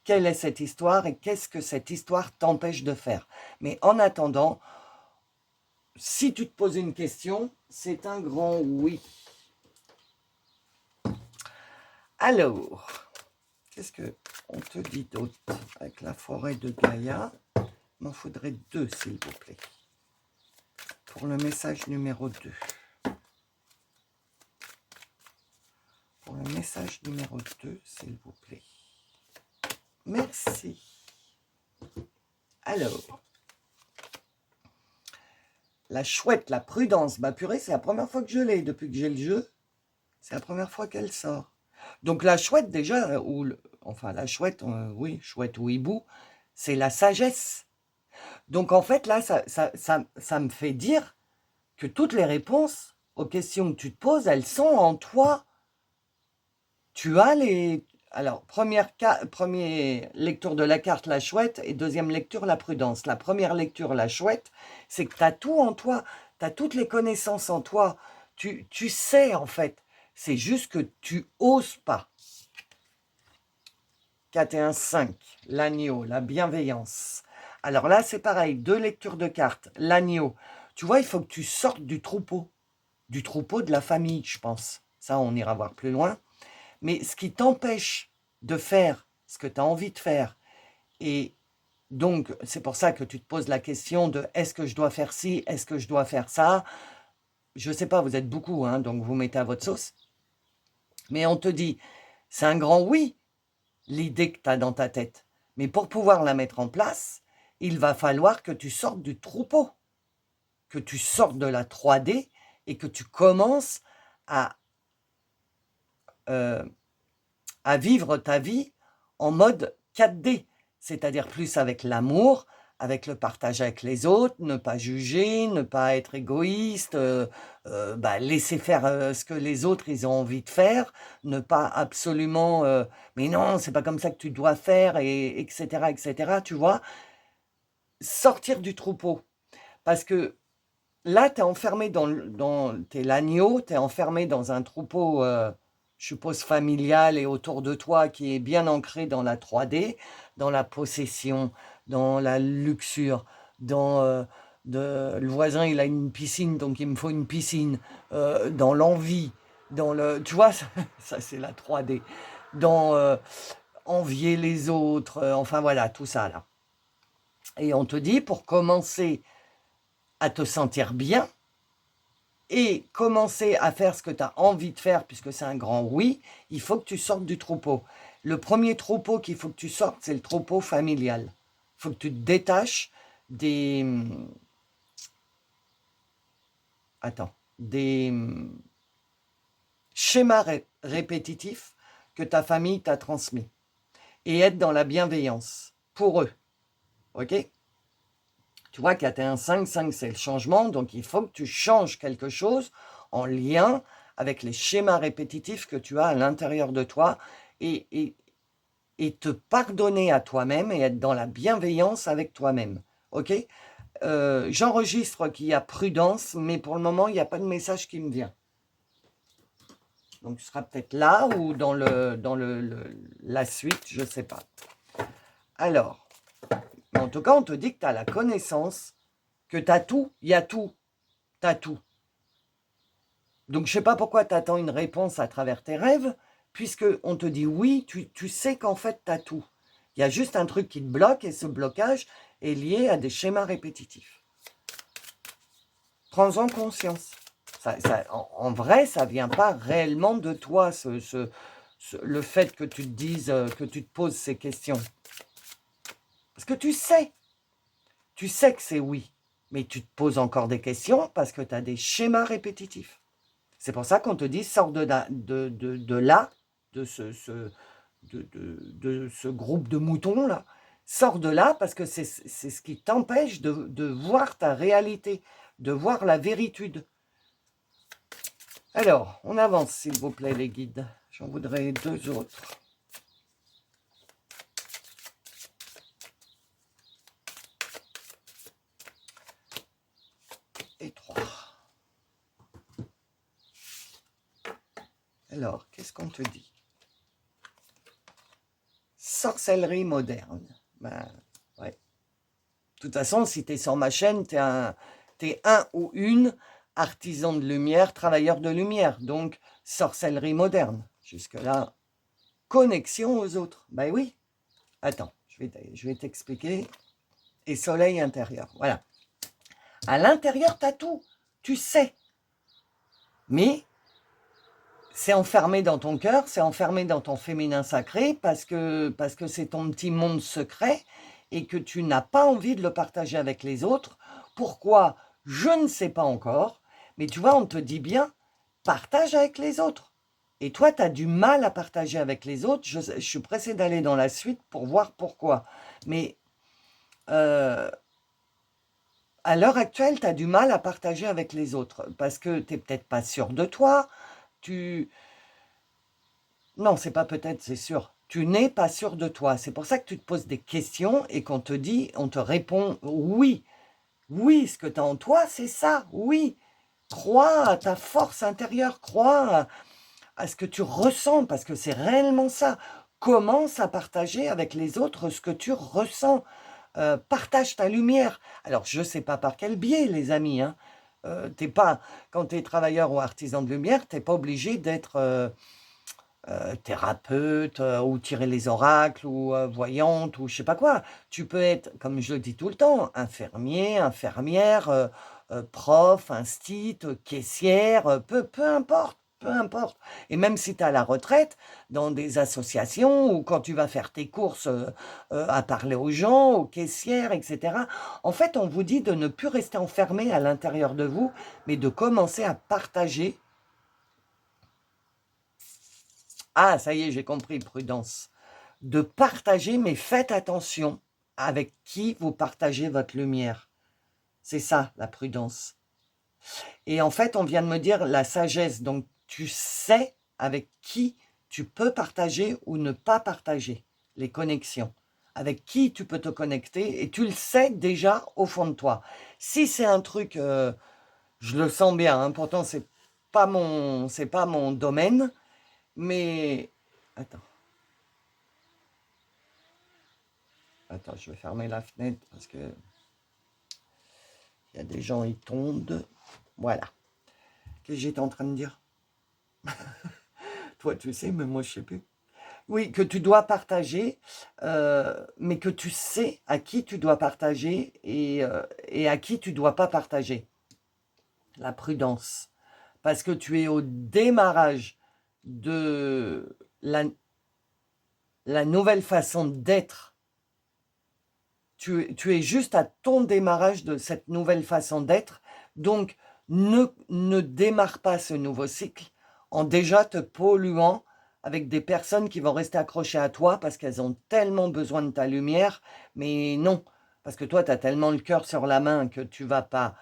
quelle est cette histoire et qu'est-ce que cette histoire t'empêche de faire. Mais en attendant, si tu te poses une question, c'est un grand oui. Alors, qu'est-ce qu'on te dit d'autre avec la forêt de Gaïa? Il m'en faudrait 2, s'il vous plaît, pour le message numéro 2. Pour le message numéro 2, s'il vous plaît. Merci. Alors, la chouette, la prudence. Bah purée, c'est la première fois que je l'ai depuis que j'ai le jeu. C'est la première fois qu'elle sort. Donc la chouette déjà, enfin la chouette, oui, chouette ou hibou, c'est la sagesse. Donc en fait là, ça me fait dire que toutes les réponses aux questions que tu te poses, elles sont en toi. Tu as les... Alors, première lecture de la carte, la chouette, et deuxième lecture, la prudence. La première lecture, la chouette, c'est que tu as tout en toi, tu as toutes les connaissances en toi. Tu sais en fait, c'est juste que tu oses pas. 4 et 1, 5, l'agneau, la bienveillance. Alors là, c'est pareil, 2 lectures de cartes, l'agneau. Tu vois, il faut que tu sortes du troupeau de la famille, je pense. Ça, on ira voir plus loin. Mais ce qui t'empêche de faire ce que tu as envie de faire et Donc, c'est pour ça que tu te poses la question de est-ce que je dois faire ci, est-ce que je dois faire ça? Je ne sais pas, vous êtes beaucoup, hein, donc vous mettez à votre sauce. Mais on te dit, c'est un grand oui, l'idée que tu as dans ta tête. Mais pour pouvoir la mettre en place, il va falloir que tu sortes du troupeau, que tu sortes de la 3D et que tu commences à, euh, à vivre ta vie en mode 4D, c'est-à-dire plus avec l'amour, avec le partage avec les autres, ne pas juger, ne pas être égoïste, laisser faire ce que les autres ils ont envie de faire, ne pas absolument, mais non, c'est pas comme ça que tu dois faire, et, etc., etc., tu vois, sortir du troupeau. Parce que là, tu es enfermé t'es l'agneau, tu es enfermé dans un troupeau, je suppose, familial et autour de toi qui est bien ancré dans la 3D, dans la possession, dans la luxure, dans le voisin, il a une piscine, donc il me faut une piscine, dans l'envie, tu vois, ça c'est la 3D, dans envier les autres, enfin voilà, tout ça là. Et on te dit, pour commencer à te sentir bien, et commencer à faire ce que tu as envie de faire, puisque c'est un grand oui, il faut que tu sortes du troupeau. Le premier troupeau qu'il faut que tu sortes, c'est le troupeau familial. Il faut que tu te détaches des... des schémas répétitifs que ta famille t'a transmis. Et être dans la bienveillance pour eux. Ok ? Tu vois, 4 et 1, 5, 5 c'est le changement, donc il faut que tu changes quelque chose en lien avec les schémas répétitifs que tu as à l'intérieur de toi et te pardonner à toi-même et être dans la bienveillance avec toi-même. Ok ? J'enregistre qu'il y a prudence, mais pour le moment, il n'y a pas de message qui me vient. Donc, ce sera peut-être là ou dans la suite, je ne sais pas. Alors, mais en tout cas, on te dit que tu as la connaissance, que tu as tout, il y a tout, tu as tout. Donc, je ne sais pas pourquoi tu attends une réponse à travers tes rêves, puisque on te dit oui, tu sais qu'en fait, tu as tout. Il y a juste un truc qui te bloque, et ce blocage est lié à des schémas répétitifs. Prends-en conscience. En vrai, ça ne vient pas réellement de toi, le fait que tu te dises, que tu te poses ces questions. Parce que tu sais que c'est oui, mais tu te poses encore des questions parce que tu as des schémas répétitifs. C'est pour ça qu'on te dit, sors de ce groupe de moutons là, sors de là parce que c'est ce qui t'empêche de voir ta réalité, de voir la véritude. Alors, on avance s'il vous plaît les guides. J'en voudrais 2 autres. Et 3. Alors, qu'est-ce qu'on te dit? Sorcellerie moderne. Ben, ouais. De toute façon, si tu es sur ma chaîne, tu es un ou une artisan de lumière, travailleur de lumière. Donc, sorcellerie moderne. Jusque-là, connexion aux autres. Ben oui. Attends, je vais t'expliquer. Et soleil intérieur. Voilà. À l'intérieur, tu as tout. Tu sais. Mais c'est enfermé dans ton cœur, c'est enfermé dans ton féminin sacré parce que c'est ton petit monde secret et que tu n'as pas envie de le partager avec les autres. Pourquoi? Je ne sais pas encore. Mais tu vois, on te dit bien, partage avec les autres. Et toi, tu as du mal à partager avec les autres. Je suis pressée d'aller dans la suite pour voir pourquoi. Mais à l'heure actuelle, tu as du mal à partager avec les autres parce que tu n'es peut-être pas sûr de toi. Non, c'est pas peut-être, c'est sûr. Tu n'es pas sûr de toi. C'est pour ça que tu te poses des questions et qu'on te dit, on te répond oui. Oui, ce que tu as en toi, c'est ça. Oui. Crois à ta force intérieure. Crois à ce que tu ressens parce que c'est réellement ça. Commence à partager avec les autres ce que tu ressens. Partage ta lumière. Alors, je ne sais pas par quel biais, les amis. Hein. Quand tu es travailleur ou artisan de lumière, tu n'es pas obligé d'être thérapeute, ou tirer les oracles, ou voyante, ou je sais pas quoi. Tu peux être, comme je le dis tout le temps, infirmier, infirmière, prof, instit, caissière, peu importe, peu importe. Et même si tu es à la retraite, dans des associations, ou quand tu vas faire tes courses, à parler aux gens, aux caissières, etc. En fait, on vous dit de ne plus rester enfermé à l'intérieur de vous, mais de commencer à partager. Ah, ça y est, j'ai compris, prudence. De partager, mais faites attention avec qui vous partagez votre lumière. C'est ça, la prudence. Et en fait, on vient de me dire la sagesse. Donc, tu sais avec qui tu peux partager ou ne pas partager les connexions. Avec qui tu peux te connecter et tu le sais déjà au fond de toi. Si c'est un truc, je le sens bien, hein, pourtant c'est pas mon domaine, mais attends. Attends, je vais fermer la fenêtre parce que il y a des gens, ils tombent. Voilà. Qu'est-ce que j'étais en train de dire? Toi, tu sais, mais moi, je sais plus. Oui, que tu dois partager, mais que tu sais à qui tu dois partager et à qui tu dois pas partager. La prudence. Parce que tu es au démarrage de la nouvelle façon d'être. Tu es juste à ton démarrage de cette nouvelle façon d'être. Donc, ne démarre pas ce nouveau cycle en déjà te polluant avec des personnes qui vont rester accrochées à toi parce qu'elles ont tellement besoin de ta lumière. Mais non, parce que toi, tu as tellement le cœur sur la main que tu vas pas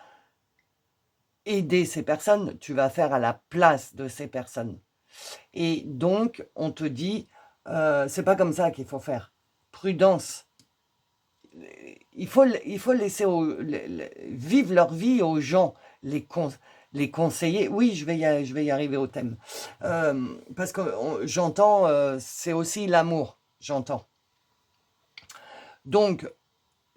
aider ces personnes, tu vas faire à la place de ces personnes. Et donc, on te dit, c'est pas comme ça qu'il faut faire. Prudence. Il faut laisser vivre leur vie aux gens, les conseiller. Oui, je vais y arriver au thème. Parce que j'entends, c'est aussi l'amour, j'entends. Donc,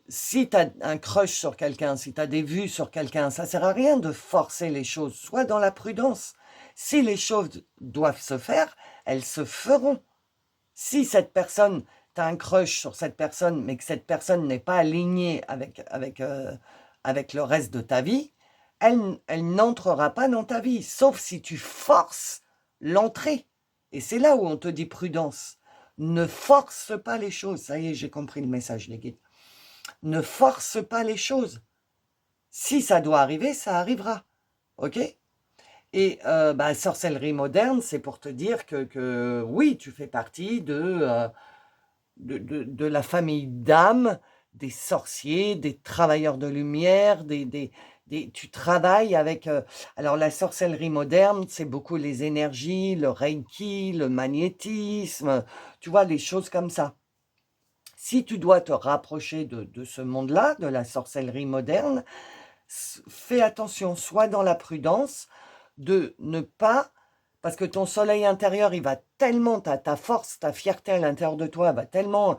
si tu as un crush sur quelqu'un, si tu as des vues sur quelqu'un, ça ne sert à rien de forcer les choses. Sois dans la prudence. Si les choses doivent se faire, elles se feront. Si cette personne, tu as un crush sur cette personne, mais que cette personne n'est pas alignée avec le reste de ta vie, elle n'entrera pas dans ta vie, sauf si tu forces l'entrée. Et c'est là où on te dit prudence. Ne force pas les choses. Ça y est, j'ai compris le message, les guides. Ne force pas les choses. Si ça doit arriver, ça arrivera. OK? Et sorcellerie moderne, c'est pour te dire que oui, tu fais partie de la famille d'âmes, des sorciers, des travailleurs de lumière, tu travailles avec... alors la sorcellerie moderne, c'est beaucoup les énergies, le reiki, le magnétisme, tu vois, les choses comme ça. Si tu dois te rapprocher de ce monde-là, de la sorcellerie moderne, fais attention, sois dans la prudence de ne pas, parce que ton soleil intérieur, il va tellement, ta force, ta fierté à l'intérieur de toi va tellement,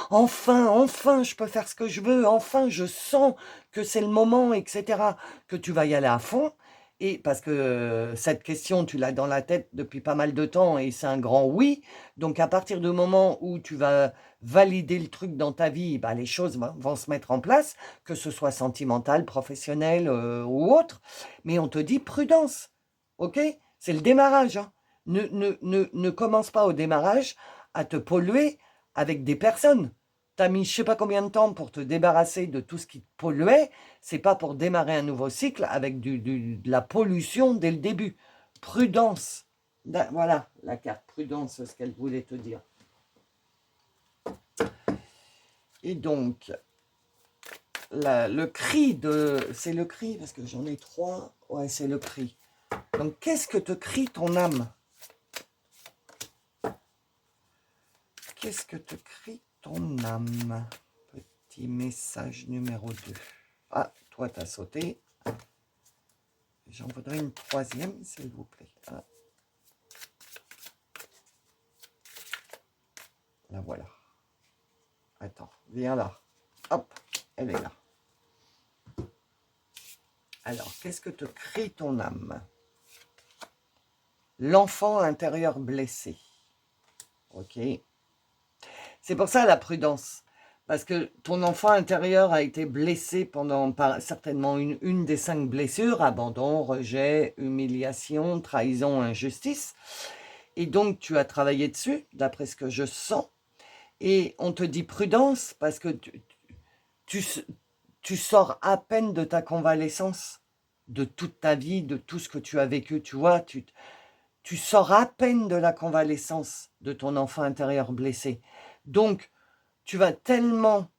enfin, je peux faire ce que je veux, enfin, je sens que c'est le moment, etc., que tu vas y aller à fond. Et parce que cette question, tu l'as dans la tête depuis pas mal de temps et c'est un grand oui. Donc à partir du moment où tu vas valider le truc dans ta vie, bah, les choses vont se mettre en place, que ce soit sentimental, professionnel ou autre. Mais on te dit prudence, ok? C'est le démarrage, hein. Ne commence pas au démarrage à te polluer avec des personnes. Tu as mis je ne sais pas combien de temps pour te débarrasser de tout ce qui te polluait. C'est pas pour démarrer un nouveau cycle avec de la pollution dès le début. Prudence. Voilà la carte prudence, ce qu'elle voulait te dire. Et donc, le cri c'est le cri, parce que j'en ai 3. Ouais, c'est le cri. Donc, qu'est-ce que te crie ton âme? Qu'est-ce que te crie ton âme? Petit message numéro 2. Ah, toi, t'as sauté. J'en voudrais une troisième, s'il vous plaît. Ah. La voilà. Attends, viens là. Hop, elle est là. Alors, qu'est-ce que te crie ton âme? L'enfant intérieur blessé. Ok. C'est pour ça la prudence. Parce que ton enfant intérieur a été blessé pendant certainement une des 5 blessures, abandon, rejet, humiliation, trahison, injustice. Et donc tu as travaillé dessus, d'après ce que je sens. Et on te dit prudence parce que tu, tu sors à peine de ta convalescence, de toute ta vie, de tout ce que tu as vécu. Tu vois, tu sors à peine de la convalescence de ton enfant intérieur blessé. Donc, tu vas tellement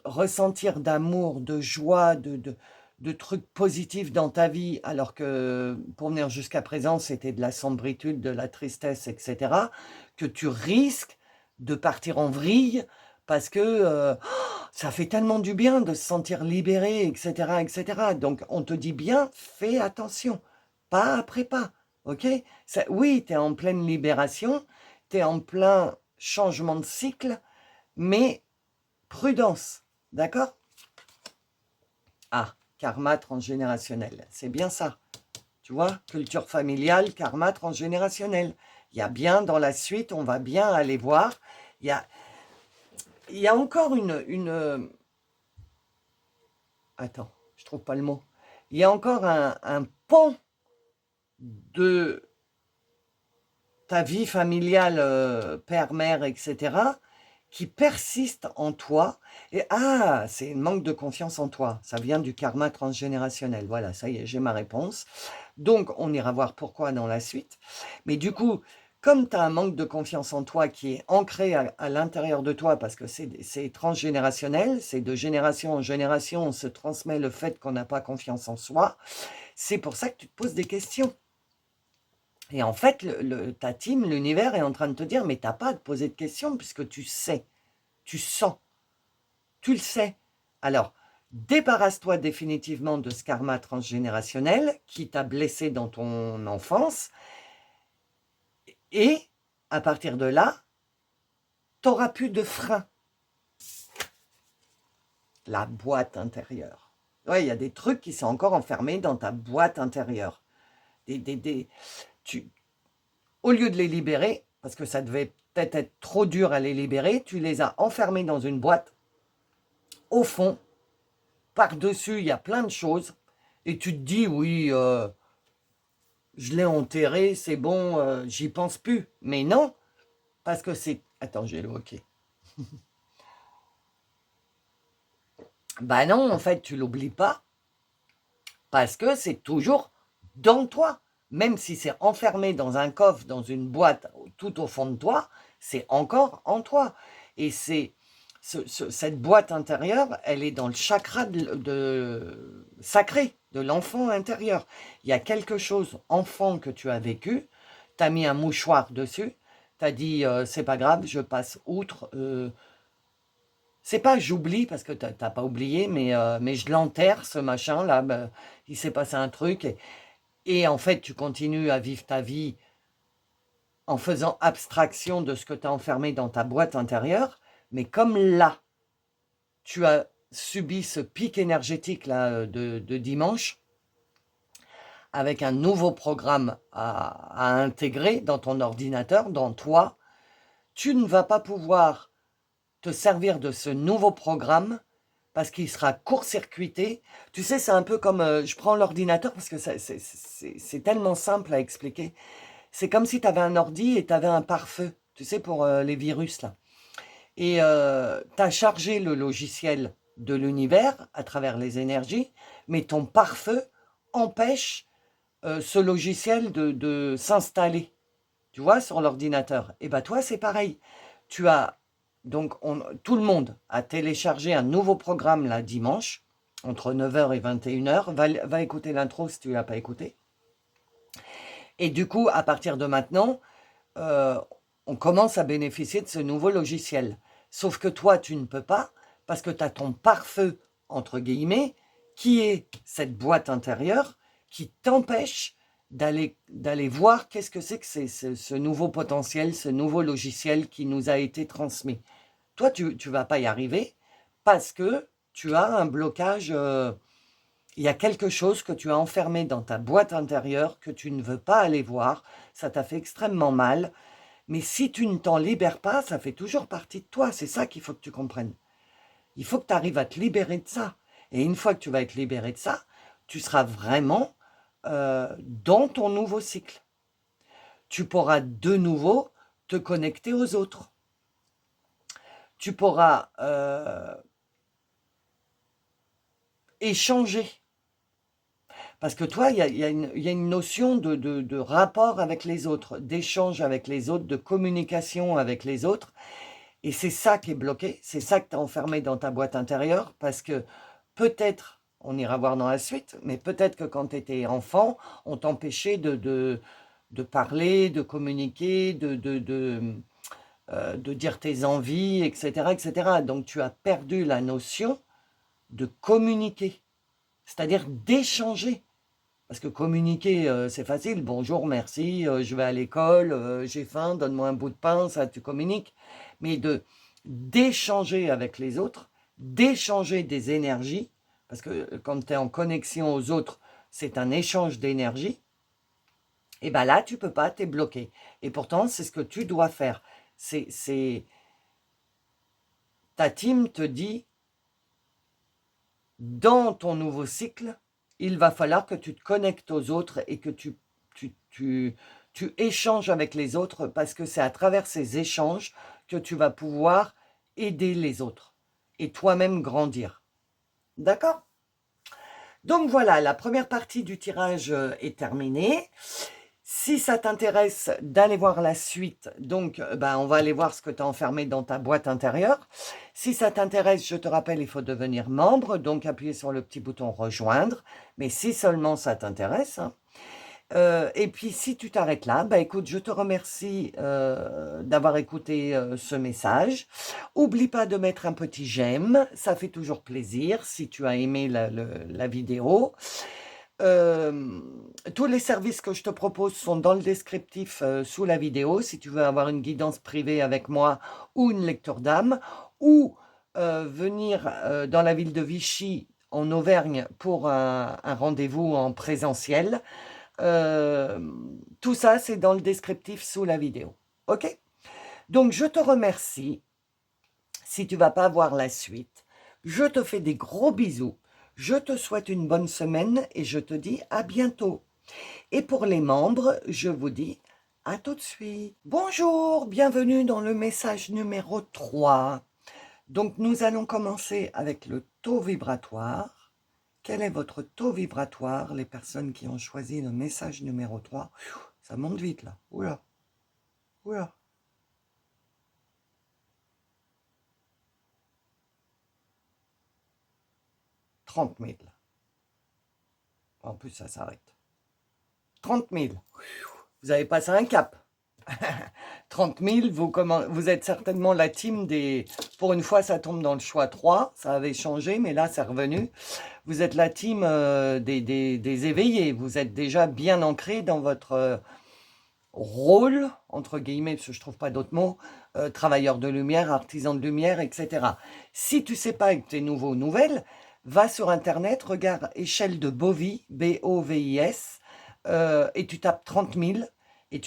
ressentir d'amour, de joie, de trucs positifs dans ta vie, alors que pour venir jusqu'à présent, c'était de la sombritude, de la tristesse, etc., que tu risques de partir en vrille parce que ça fait tellement du bien de se sentir libéré, etc., etc. Donc, on te dit bien, fais attention, pas après pas, ok? Oui, tu es en pleine libération, tu es en plein changement de cycle, mais prudence, d'accord? Ah, karma transgénérationnel, c'est bien ça. Tu vois, culture familiale, karma transgénérationnel. Il y a bien dans la suite, on va bien aller voir. Il y a encore une... Attends, je trouve pas le mot. Il y a encore un pan de ta vie familiale, père, mère, etc., qui persiste en toi. Et c'est un manque de confiance en toi. Ça vient du karma transgénérationnel. Voilà, ça y est, j'ai ma réponse. Donc, on ira voir pourquoi dans la suite. Mais du coup, comme tu as un manque de confiance en toi qui est ancré à l'intérieur de toi, parce que c'est transgénérationnel, c'est de génération en génération, on se transmet le fait qu'on n'a pas confiance en soi, c'est pour ça que tu te poses des questions. Et en fait, ta team, l'univers est en train de te dire, mais tu n'as pas à te poser de questions puisque tu sais, tu sens, tu le sais. Alors, débarrasse-toi définitivement de ce karma transgénérationnel qui t'a blessé dans ton enfance. Et à partir de là, tu n'auras plus de frein. La boîte intérieure. Ouais, il y a des trucs qui sont encore enfermés dans ta boîte intérieure. Au lieu de les libérer, parce que ça devait peut-être être trop dur à les libérer, tu les as enfermés dans une boîte. Au fond, par-dessus, il y a plein de choses. Et tu te dis, oui, je l'ai enterré, c'est bon, j'y pense plus. Mais non, parce que c'est... Attends, j'ai le hockey. Ben non, en fait, tu l'oublies pas, parce que c'est toujours dans toi. Même si c'est enfermé dans un coffre, dans une boîte, tout au fond de toi, c'est encore en toi. Et c'est cette boîte intérieure, elle est dans le chakra sacré de l'enfant intérieur. Il y a quelque chose, enfant, que tu as vécu, tu as mis un mouchoir dessus, tu as dit c'est pas grave, je passe outre. C'est pas j'oublie, parce que t'as pas oublié, mais je l'enterre, ce machin-là, ben, il s'est passé un truc. Et en fait, tu continues à vivre ta vie en faisant abstraction de ce que tu as enfermé dans ta boîte intérieure. Mais comme là, tu as subi ce pic énergétique là, de dimanche, avec un nouveau programme à intégrer dans ton ordinateur, dans toi, tu ne vas pas pouvoir te servir de ce nouveau programme parce qu'il sera court-circuité. Tu sais, c'est un peu comme... je prends l'ordinateur parce que c'est tellement simple à expliquer. C'est comme si tu avais un ordi et tu avais un pare-feu, tu sais, pour les virus, là. Et tu as chargé le logiciel de l'univers à travers les énergies, mais ton pare-feu empêche ce logiciel de s'installer, tu vois, sur l'ordinateur. Et bien toi, c'est pareil. Tu as... Donc, tout le monde a téléchargé un nouveau programme, là, dimanche, entre 9h et 21h. Va écouter l'intro si tu ne l'as pas écouté. Et du coup, à partir de maintenant, on commence à bénéficier de ce nouveau logiciel. Sauf que toi, tu ne peux pas, parce que tu as ton pare-feu, entre guillemets, qui est cette boîte intérieure, qui t'empêche d'aller voir qu'est-ce que c'est que ce nouveau potentiel, ce nouveau logiciel qui nous a été transmis. Toi, tu ne vas pas y arriver parce que tu as un blocage... il y a quelque chose que tu as enfermé dans ta boîte intérieure que tu ne veux pas aller voir. Ça t'a fait extrêmement mal. Mais si tu ne t'en libères pas, ça fait toujours partie de toi. C'est ça qu'il faut que tu comprennes. Il faut que tu arrives à te libérer de ça. Et une fois que tu vas être libéré de ça, tu seras vraiment dans ton nouveau cycle. Tu pourras de nouveau te connecter aux autres. Tu pourras échanger. Parce que toi, il y a une notion de rapport avec les autres, d'échange avec les autres, de communication avec les autres. Et c'est ça qui est bloqué, c'est ça que tu as enfermé dans ta boîte intérieure, parce que peut-être, on ira voir dans la suite, mais peut-être que quand tu étais enfant, on t'empêchait de parler, de communiquer, de dire tes envies, etc., etc. Donc tu as perdu la notion de communiquer, c'est-à-dire d'échanger. Parce que communiquer, c'est facile. Bonjour, merci, je vais à l'école, j'ai faim, donne-moi un bout de pain, ça tu communiques. Mais d'échanger avec les autres, d'échanger des énergies, parce que quand tu es en connexion aux autres, c'est un échange d'énergie, et bien là, tu ne peux pas, tu es bloqué. Et pourtant, c'est ce que tu dois faire. Ta team te dit, dans ton nouveau cycle, il va falloir que tu te connectes aux autres et que tu échanges avec les autres, parce que c'est à travers ces échanges que tu vas pouvoir aider les autres et toi-même grandir. D'accord? Donc voilà, la première partie du tirage est terminée. Si ça t'intéresse d'aller voir la suite, donc on va aller voir ce que tu as enfermé dans ta boîte intérieure. Si ça t'intéresse, je te rappelle, il faut devenir membre, donc appuyer sur le petit bouton rejoindre, mais si seulement ça t'intéresse. Hein. Et puis si tu t'arrêtes là, écoute, je te remercie d'avoir écouté ce message. Oublie pas de mettre un petit j'aime, ça fait toujours plaisir si tu as aimé la vidéo. Tous les services que je te propose sont dans le descriptif sous la vidéo. Si tu veux avoir une guidance privée avec moi ou une lecture d'âme, ou venir dans la ville de Vichy en Auvergne pour un rendez-vous en présentiel, tout ça c'est dans le descriptif sous la vidéo. Ok? Donc je te remercie. Si tu ne vas pas voir la suite, je te fais des gros bisous. Je te souhaite une bonne semaine et je te dis à bientôt. Et pour les membres, je vous dis à tout de suite. Bonjour, bienvenue dans le message numéro 3. Donc nous allons commencer avec le taux vibratoire. Quel est votre taux vibratoire, les personnes qui ont choisi le message numéro 3? Ça monte vite là. Oula. Oula. 30 000. En plus, ça s'arrête. 30 000. Vous avez passé un cap. 30 000, vous êtes certainement la team des... Pour une fois, ça tombe dans le choix 3. Ça avait changé, mais là, c'est revenu. Vous êtes la team des éveillés. Vous êtes déjà bien ancré dans votre rôle, entre guillemets, parce que je ne trouve pas d'autres mots, travailleur de lumière, artisan de lumière, etc. Si tu ne sais pas avec tes nouveaux nouvelles, va sur Internet, regarde échelle de Bovis, B-O-V-I-S, et tu tapes 30 000, et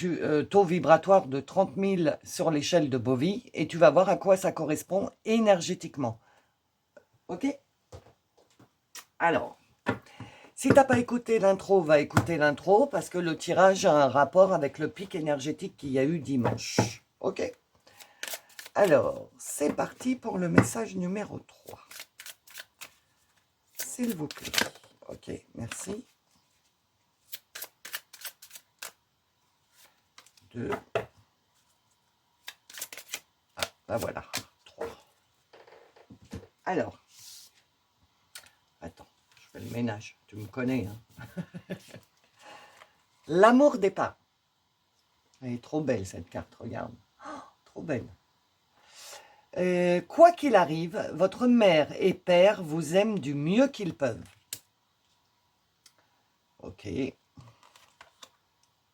taux vibratoire de 30 000 sur l'échelle de Bovis, et tu vas voir à quoi ça correspond énergétiquement. Ok? Alors, si tu n'as pas écouté l'intro, va écouter l'intro, parce que le tirage a un rapport avec le pic énergétique qu'il y a eu dimanche. Ok? Alors, c'est parti pour le message numéro 3. S'il vous plaît. Ok, merci. 2. Ah, voilà. 3. Alors. Attends, je fais le ménage. Tu me connais, hein. L'amour des parents. Elle est trop belle, cette carte, regarde. Oh, trop belle. Quoi qu'il arrive, votre mère et père vous aiment du mieux qu'ils peuvent. Ok.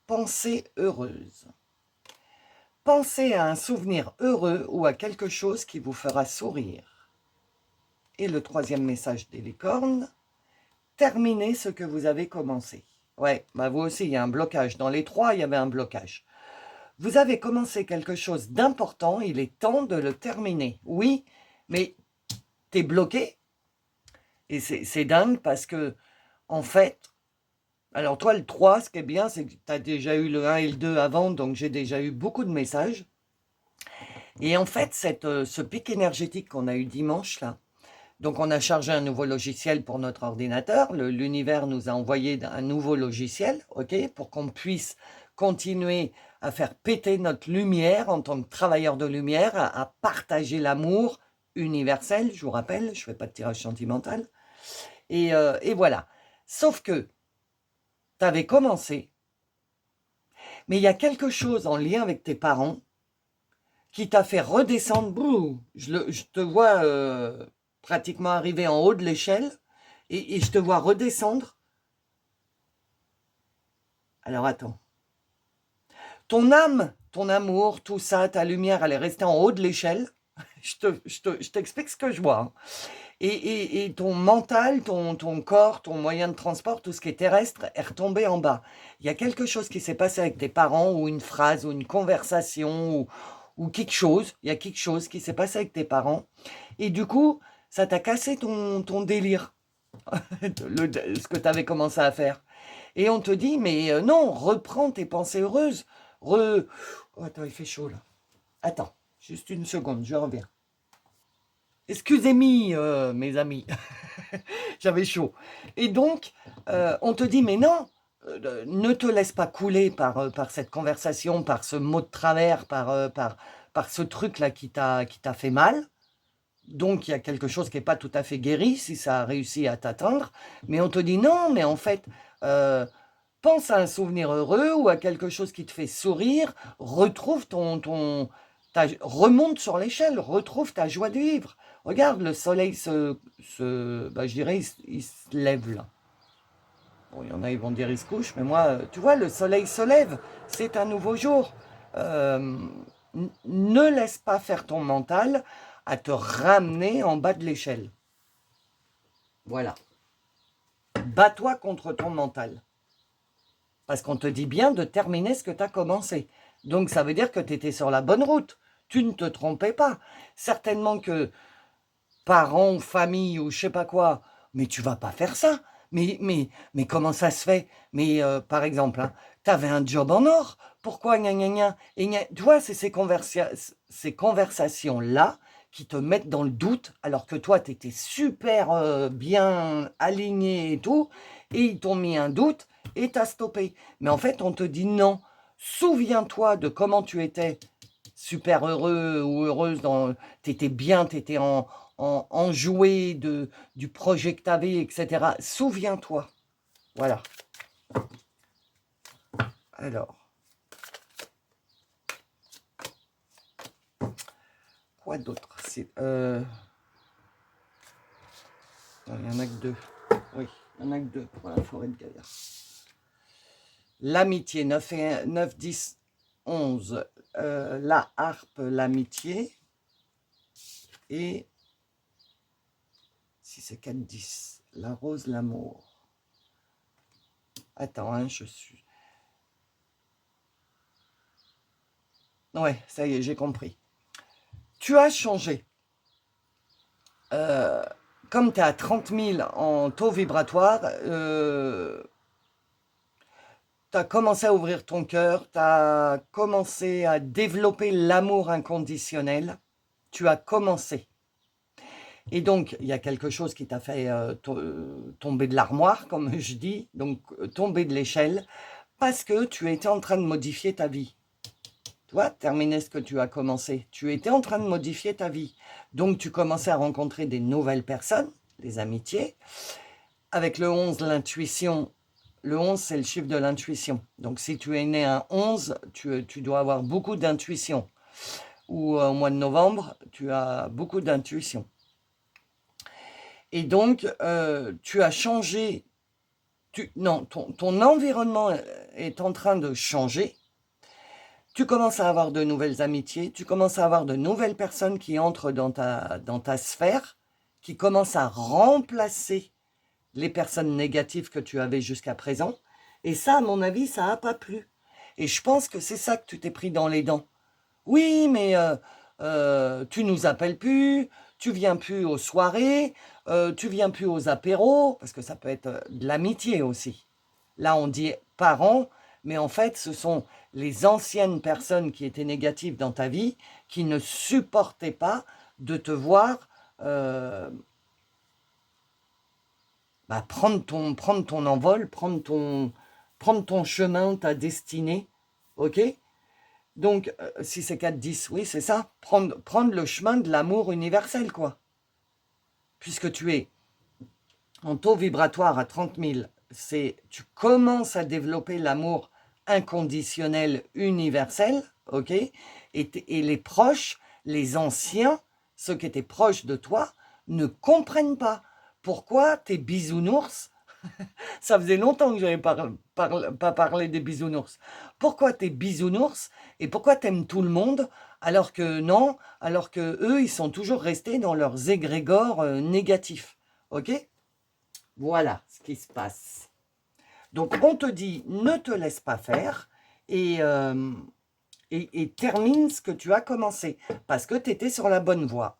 Pensée heureuse. Pensez à un souvenir heureux ou à quelque chose qui vous fera sourire. Et le troisième message des licornes, terminez ce que vous avez commencé. Ouais, vous aussi, il y a un blocage. Dans les trois, il y avait un blocage. Vous avez commencé quelque chose d'important, il est temps de le terminer. Oui, mais t'es bloqué. Et c'est dingue parce que, en fait, alors toi, le 3, ce qui est bien, c'est que tu as déjà eu le 1 et le 2 avant, donc j'ai déjà eu beaucoup de messages. Et en fait, ce pic énergétique qu'on a eu dimanche, là, donc on a chargé un nouveau logiciel pour notre ordinateur. L'univers nous a envoyé un nouveau logiciel, ok, pour qu'on puisse continuer à faire péter notre lumière en tant que travailleur de lumière, à partager l'amour universel. Je vous rappelle, je ne fais pas de tirage sentimental. Et voilà. Sauf que tu avais commencé, mais il y a quelque chose en lien avec tes parents qui t'a fait redescendre. Bouh, je te vois pratiquement arriver en haut de l'échelle et je te vois redescendre. Alors attends. Ton âme, ton amour, tout ça, ta lumière, elle est restée en haut de l'échelle. Je t'explique ce que je vois. Hein. Et ton mental, ton corps, ton moyen de transport, tout ce qui est terrestre, est retombé en bas. Il y a quelque chose qui s'est passé avec tes parents, ou une phrase, ou une conversation, ou quelque chose. Il y a quelque chose qui s'est passé avec tes parents. Et du coup, ça t'a cassé ton délire, ce que tu avais commencé à faire. Et on te dit, mais non, reprends tes pensées heureuses. Oh, attends, il fait chaud là. Attends, juste une seconde, je reviens. Excusez-moi, mes amis, j'avais chaud. Et donc, on te dit, mais non, ne te laisse pas couler par cette conversation, par ce mot de travers, par ce truc-là qui t'a fait mal. Donc, il y a quelque chose qui n'est pas tout à fait guéri, si ça a réussi à t'atteindre. Mais on te dit, non, mais en fait, pense à un souvenir heureux ou à quelque chose qui te fait sourire, retrouve remonte sur l'échelle, retrouve ta joie de vivre. Regarde, le soleil je dirais, il se lève là. Bon, il y en a, ils vont dire il se couche, mais moi, tu vois, le soleil se lève, c'est un nouveau jour. Ne laisse pas faire ton mental à te ramener en bas de l'échelle. Voilà. Bats-toi contre ton mental. Parce qu'on te dit bien de terminer ce que tu as commencé. Donc ça veut dire que tu étais sur la bonne route. Tu ne te trompais pas. Certainement que parents ou famille ou je sais pas quoi, mais tu vas pas faire ça. Mais comment ça se fait? Mais par exemple, hein, tu avais un job en or. Pourquoi gna gna gna? Et tu vois, c'est ces conversations-là qui te mettent dans le doute, alors que toi, tu étais super bien aligné et tout, et ils t'ont mis un doute et t'as stoppé. Mais en fait, on te dit non. Souviens-toi de comment tu étais super heureux ou heureuse, tu étais bien, tu étais enjoué du projet que tu avais, etc. Souviens-toi. Voilà. Alors. Quoi d'autre? Il n'y en a que deux. Oui, il n'y en a que deux pour la forêt de Gaillard. L'amitié, 9, 10, 11. La harpe, l'amitié. Et si c'est 4, 10. La rose, l'amour. Attends, hein, je suis... Ouais, ça y est, j'ai compris. Tu as changé. Comme tu es à 30 000 en taux vibratoire, tu as commencé à ouvrir ton cœur, tu as commencé à développer l'amour inconditionnel. Tu as commencé. Et donc, il y a quelque chose qui t'a fait tomber de l'armoire, comme je dis, donc tomber de l'échelle, parce que tu étais en train de modifier ta vie. Tu vois, terminer ce que tu as commencé. Tu étais en train de modifier ta vie. Donc, tu commençais à rencontrer des nouvelles personnes, des amitiés. Avec le 11, l'intuition. Le 11, c'est le chiffre de l'intuition. Donc, si tu es né un 11, tu dois avoir beaucoup d'intuition. Ou au mois de novembre, tu as beaucoup d'intuition. Et donc, tu as changé. Ton environnement est en train de changer. Tu commences à avoir de nouvelles amitiés, tu commences à avoir de nouvelles personnes qui entrent dans ta sphère, qui commencent à remplacer les personnes négatives que tu avais jusqu'à présent. Et ça, à mon avis, ça n'a pas plu. Et je pense que c'est ça que tu t'es pris dans les dents. Oui, mais tu nous appelles plus, tu viens plus aux soirées, tu viens plus aux apéros, parce que ça peut être de l'amitié aussi. Là, on dit parents, mais en fait, ce sont les anciennes personnes qui étaient négatives dans ta vie, qui ne supportaient pas de te voir prendre ton envol, prendre ton chemin, ta destinée, ok? Donc, si c'est 4-10, oui, c'est ça, prendre le chemin de l'amour universel, quoi. Puisque tu es en taux vibratoire à 30 000, tu commences à développer l'amour inconditionnel universel, ok? Et les proches, les anciens, ceux qui étaient proches de toi, ne comprennent pas pourquoi tes bisounours, ça faisait longtemps que je n'avais pas parlé des bisounours, pourquoi tes bisounours et pourquoi t'aimes tout le monde alors que non, alors que eux, ils sont toujours restés dans leurs égrégores négatifs, ok? Voilà ce qui se passe. Donc, on te dit, ne te laisse pas faire et termine ce que tu as commencé, parce que tu étais sur la bonne voie.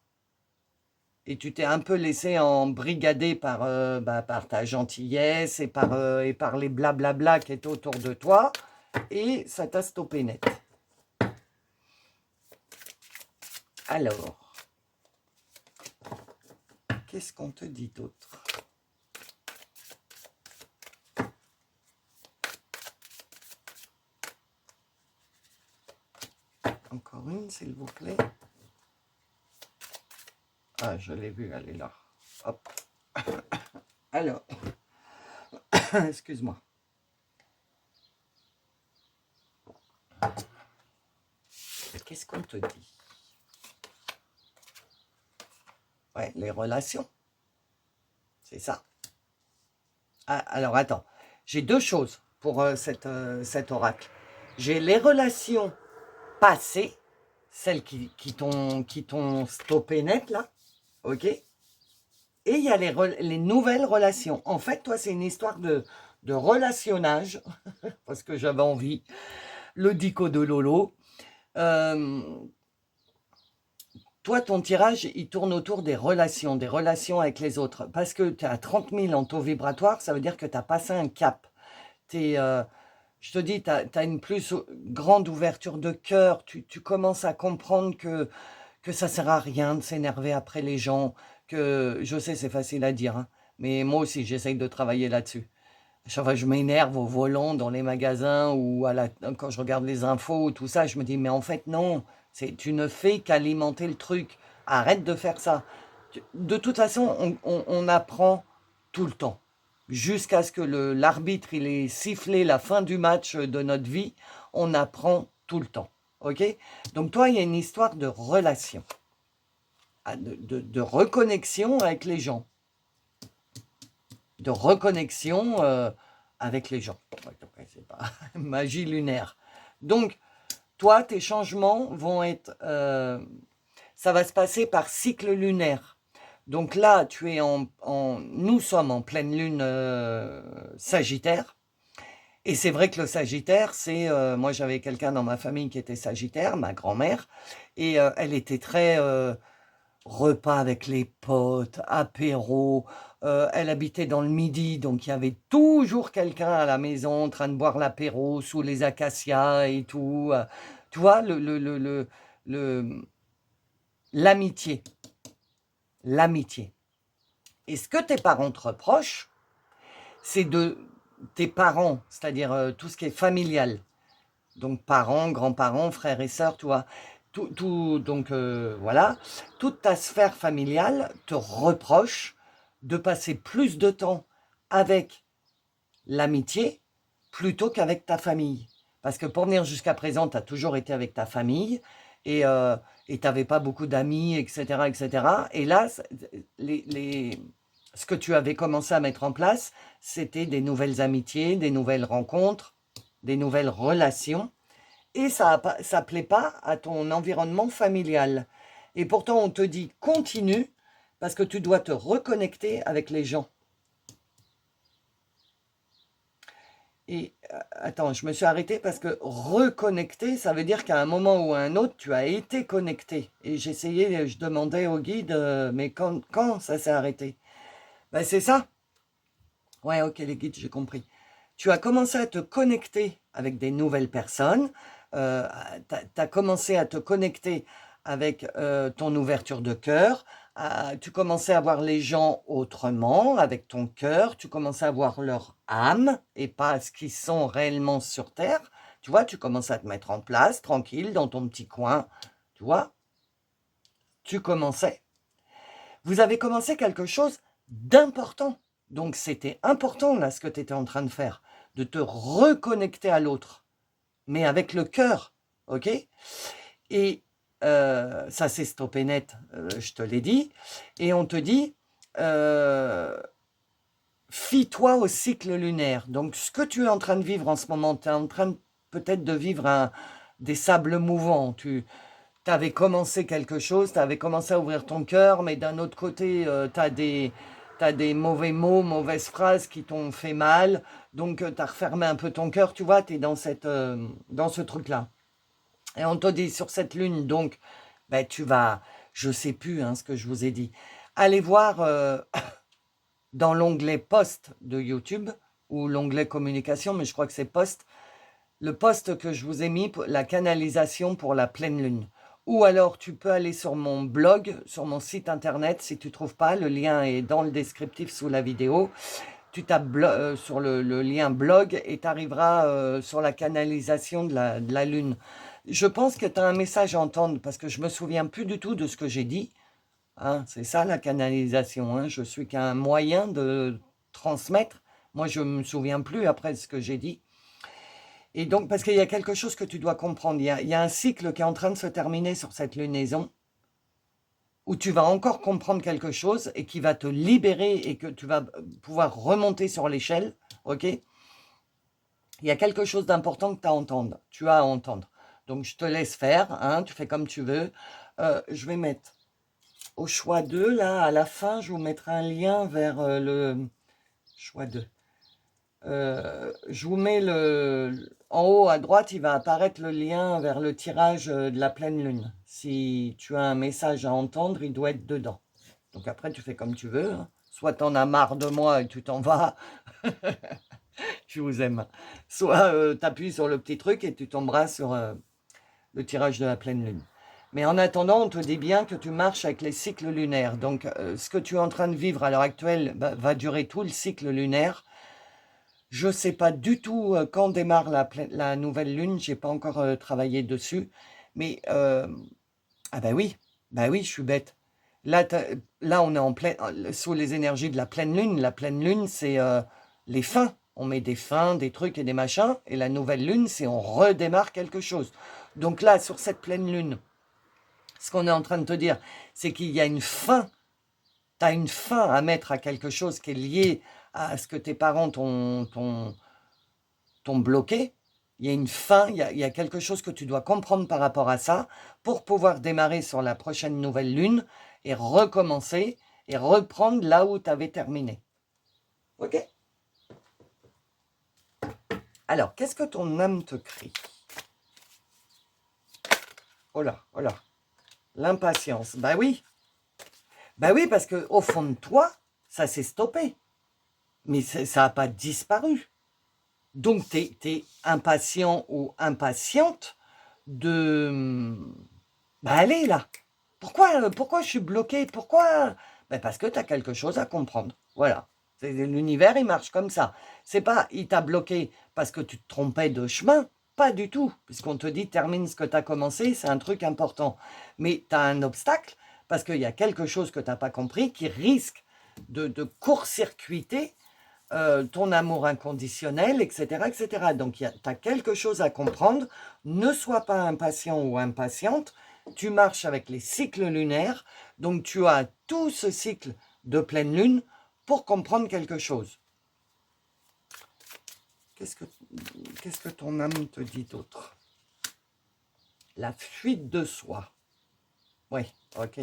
Et tu t'es un peu laissé embrigader par ta gentillesse et par les blablabla qui étaient autour de toi, et ça t'a stoppé net. Alors, qu'est-ce qu'on te dit d'autre ? Encore une, s'il vous plaît. Ah, je l'ai vue, elle est là. Hop. Alors, excuse-moi. Qu'est-ce qu'on te dit? Ouais, les relations. C'est ça. Ah, alors, attends. J'ai deux choses pour cet oracle. J'ai les relations passées, celles qui t'ont stoppé net, là. Ok? Et il y a les nouvelles relations. En fait, toi, c'est une histoire de relationnage, parce que j'avais envie. Le dico de Lolo. Toi, ton tirage, il tourne autour des relations avec les autres. Parce que tu es à 30 000 en taux vibratoire, ça veut dire que tu as passé un cap. Je te dis, tu as une plus grande ouverture de cœur. Tu commences à comprendre que ça ne sert à rien de s'énerver après les gens. Que je sais, c'est facile à dire, hein, mais moi aussi, j'essaye de travailler là-dessus. Chaque fois, je m'énerve au volant dans les magasins ou quand je regarde les infos ou tout ça, je me dis, mais en fait, non, tu ne fais qu'alimenter le truc. Arrête de faire ça. De toute façon, on apprend tout le temps. Jusqu'à ce que l'arbitre il ait sifflé la fin du match de notre vie, on apprend tout le temps. Ok? Donc toi, il y a une histoire de relation, de reconnexion avec les gens. De reconnexion avec les gens. C'est pas magie lunaire. Donc, toi, tes changements vont être... ça va se passer par cycle lunaire. Donc là, nous sommes en pleine lune Sagittaire. Et c'est vrai que le Sagittaire, moi, j'avais quelqu'un dans ma famille qui était Sagittaire, ma grand-mère, et elle était très... repas avec les potes, apéro. Elle habitait dans le Midi, donc il y avait toujours quelqu'un à la maison en train de boire l'apéro sous les acacias et tout. Tu vois, l'amitié. L'amitié. Et ce que tes parents te reprochent, c'est de tes parents, c'est-à-dire tout ce qui est familial. Donc parents, grands-parents, frères et sœurs, tu vois. Donc voilà, toute ta sphère familiale te reproche de passer plus de temps avec l'amitié plutôt qu'avec ta famille. Parce que pour venir jusqu'à présent, tu as toujours été avec ta famille et tu n'avais pas beaucoup d'amis, etc., etc. Et là, ce que tu avais commencé à mettre en place, c'était des nouvelles amitiés, des nouvelles rencontres, des nouvelles relations. Et ça ne plaît pas à ton environnement familial. Et pourtant, on te dit continue parce que tu dois te reconnecter avec les gens. Et attends, je me suis arrêtée parce que reconnecter, ça veut dire qu'à un moment ou à un autre, tu as été connecté. Et j'essayais, je demandais au guide, mais quand ça s'est arrêté? Ben, c'est ça. Ouais, ok, les guides, j'ai compris. Tu as commencé à te connecter avec des nouvelles personnes. Tu as commencé à te connecter avec ton ouverture de cœur. Tu commençais à voir les gens autrement, avec ton cœur. Tu commençais à voir leur âme et pas ce qu'ils sont réellement sur Terre. Tu vois, tu commences à te mettre en place, tranquille, dans ton petit coin. Tu vois, tu commençais. Vous avez commencé quelque chose d'important. Donc c'était important là ce que tu étais en train de faire, de te reconnecter à l'autre, mais avec le cœur, ok? Et ça s'est stoppé net, je te l'ai dit. Et on te dit, fie-toi au cycle lunaire. Donc ce que tu es en train de vivre en ce moment, tu es en train peut-être de vivre des sables mouvants. Tu avais commencé quelque chose, tu avais commencé à ouvrir ton cœur, mais d'un autre côté, t'as des mauvais mots, mauvaises phrases qui t'ont fait mal, donc tu as refermé un peu ton cœur, tu vois, tu es dans ce truc-là. Et on te dit sur cette lune, donc, ben, tu vas, je sais plus ce que je vous ai dit, allez voir dans l'onglet post de YouTube, ou l'onglet communication, mais je crois que c'est post, le post que je vous ai mis, la canalisation pour la pleine lune. Ou alors, tu peux aller sur mon blog, sur mon site internet, si tu ne trouves pas, le lien est dans le descriptif sous la vidéo. Tu tapes sur le lien blog et tu arriveras sur la canalisation de la lune. Je pense que tu as un message à entendre parce que je ne me souviens plus du tout de ce que j'ai dit. Hein, c'est ça la canalisation. Hein. Je suis qu'un moyen de transmettre. Moi, je ne me souviens plus après ce que j'ai dit. Et donc, parce qu'il y a quelque chose que tu dois comprendre, il y a un cycle qui est en train de se terminer sur cette lunaison, où tu vas encore comprendre quelque chose et qui va te libérer et que tu vas pouvoir remonter sur l'échelle, ok? Il y a quelque chose d'important que tu as à entendre. Donc, je te laisse faire, hein, tu fais comme tu veux. Je vais mettre au choix 2, là, à la fin, je vous mettrai un lien vers le choix 2. Je vous mets en haut à droite, il va apparaître le lien vers le tirage de la pleine lune. Si tu as un message à entendre, il doit être dedans. Donc après, tu fais comme tu veux. Hein. Soit tu en as marre de moi et tu t'en vas. Je vous aime. Soit tu appuies sur le petit truc et tu tomberas sur le tirage de la pleine lune. Mais en attendant, on te dit bien que tu marches avec les cycles lunaires. Donc ce que tu es en train de vivre à l'heure actuelle va durer tout le cycle lunaire. Je ne sais pas du tout quand démarre la nouvelle lune, je n'ai pas encore travaillé dessus. Mais, ah ben oui, je suis bête. Là, on est sous les énergies de la pleine lune. La pleine lune, c'est les fins. On met des fins, des trucs et des machins. Et la nouvelle lune, c'est on redémarre quelque chose. Donc là, sur cette pleine lune, ce qu'on est en train de te dire, c'est qu'il y a une fin. Tu as une fin à mettre à quelque chose qui est lié à ce que tes parents t'ont bloqué. Il y a une fin, il y a quelque chose que tu dois comprendre par rapport à ça pour pouvoir démarrer sur la prochaine nouvelle lune et recommencer et reprendre là où tu avais terminé. Ok? Alors, qu'est-ce que ton âme te crie? Oh là, oh là. L'impatience. Bah oui. Bah oui, parce qu'au fond de toi, ça s'est stoppé. Mais ça n'a pas disparu. Donc, tu es impatient ou impatiente de... Ben allez là. Pourquoi je suis bloqué? Pourquoi? Ben parce que tu as quelque chose à comprendre. Voilà. L'univers, il marche comme ça. C'est pas, il t'a bloqué parce que tu te trompais de chemin. Pas du tout. Puisqu'on te dit, termine ce que tu as commencé, c'est un truc important. Mais tu as un obstacle parce qu'il y a quelque chose que tu n'as pas compris qui risque de court-circuiter ton amour inconditionnel, etc. etc. Donc, tu as quelque chose à comprendre. Ne sois pas impatient ou impatiente. Tu marches avec les cycles lunaires. Donc, tu as tout ce cycle de pleine lune pour comprendre quelque chose. Qu'est-ce que ton âme te dit d'autre? La fuite de soi. Oui, ok.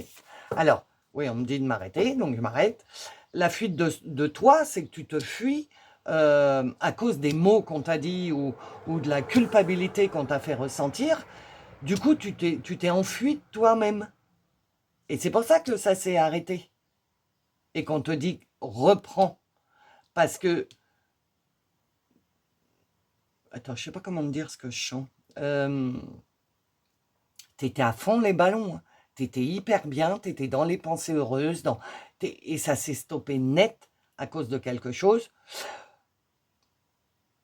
Alors, oui, on me dit de m'arrêter, donc je m'arrête. La fuite de toi, c'est que tu te fuis à cause des mots qu'on t'a dit ou de la culpabilité qu'on t'a fait ressentir, du coup, tu t'es enfui de toi-même. Et c'est pour ça que ça s'est arrêté. Et qu'on te dit, reprends. Parce que... Attends, je sais pas comment te dire ce que je chante. T'étais à fond les ballons. Hein. T'étais hyper bien, t'étais dans les pensées heureuses. Et ça s'est stoppé net à cause de quelque chose.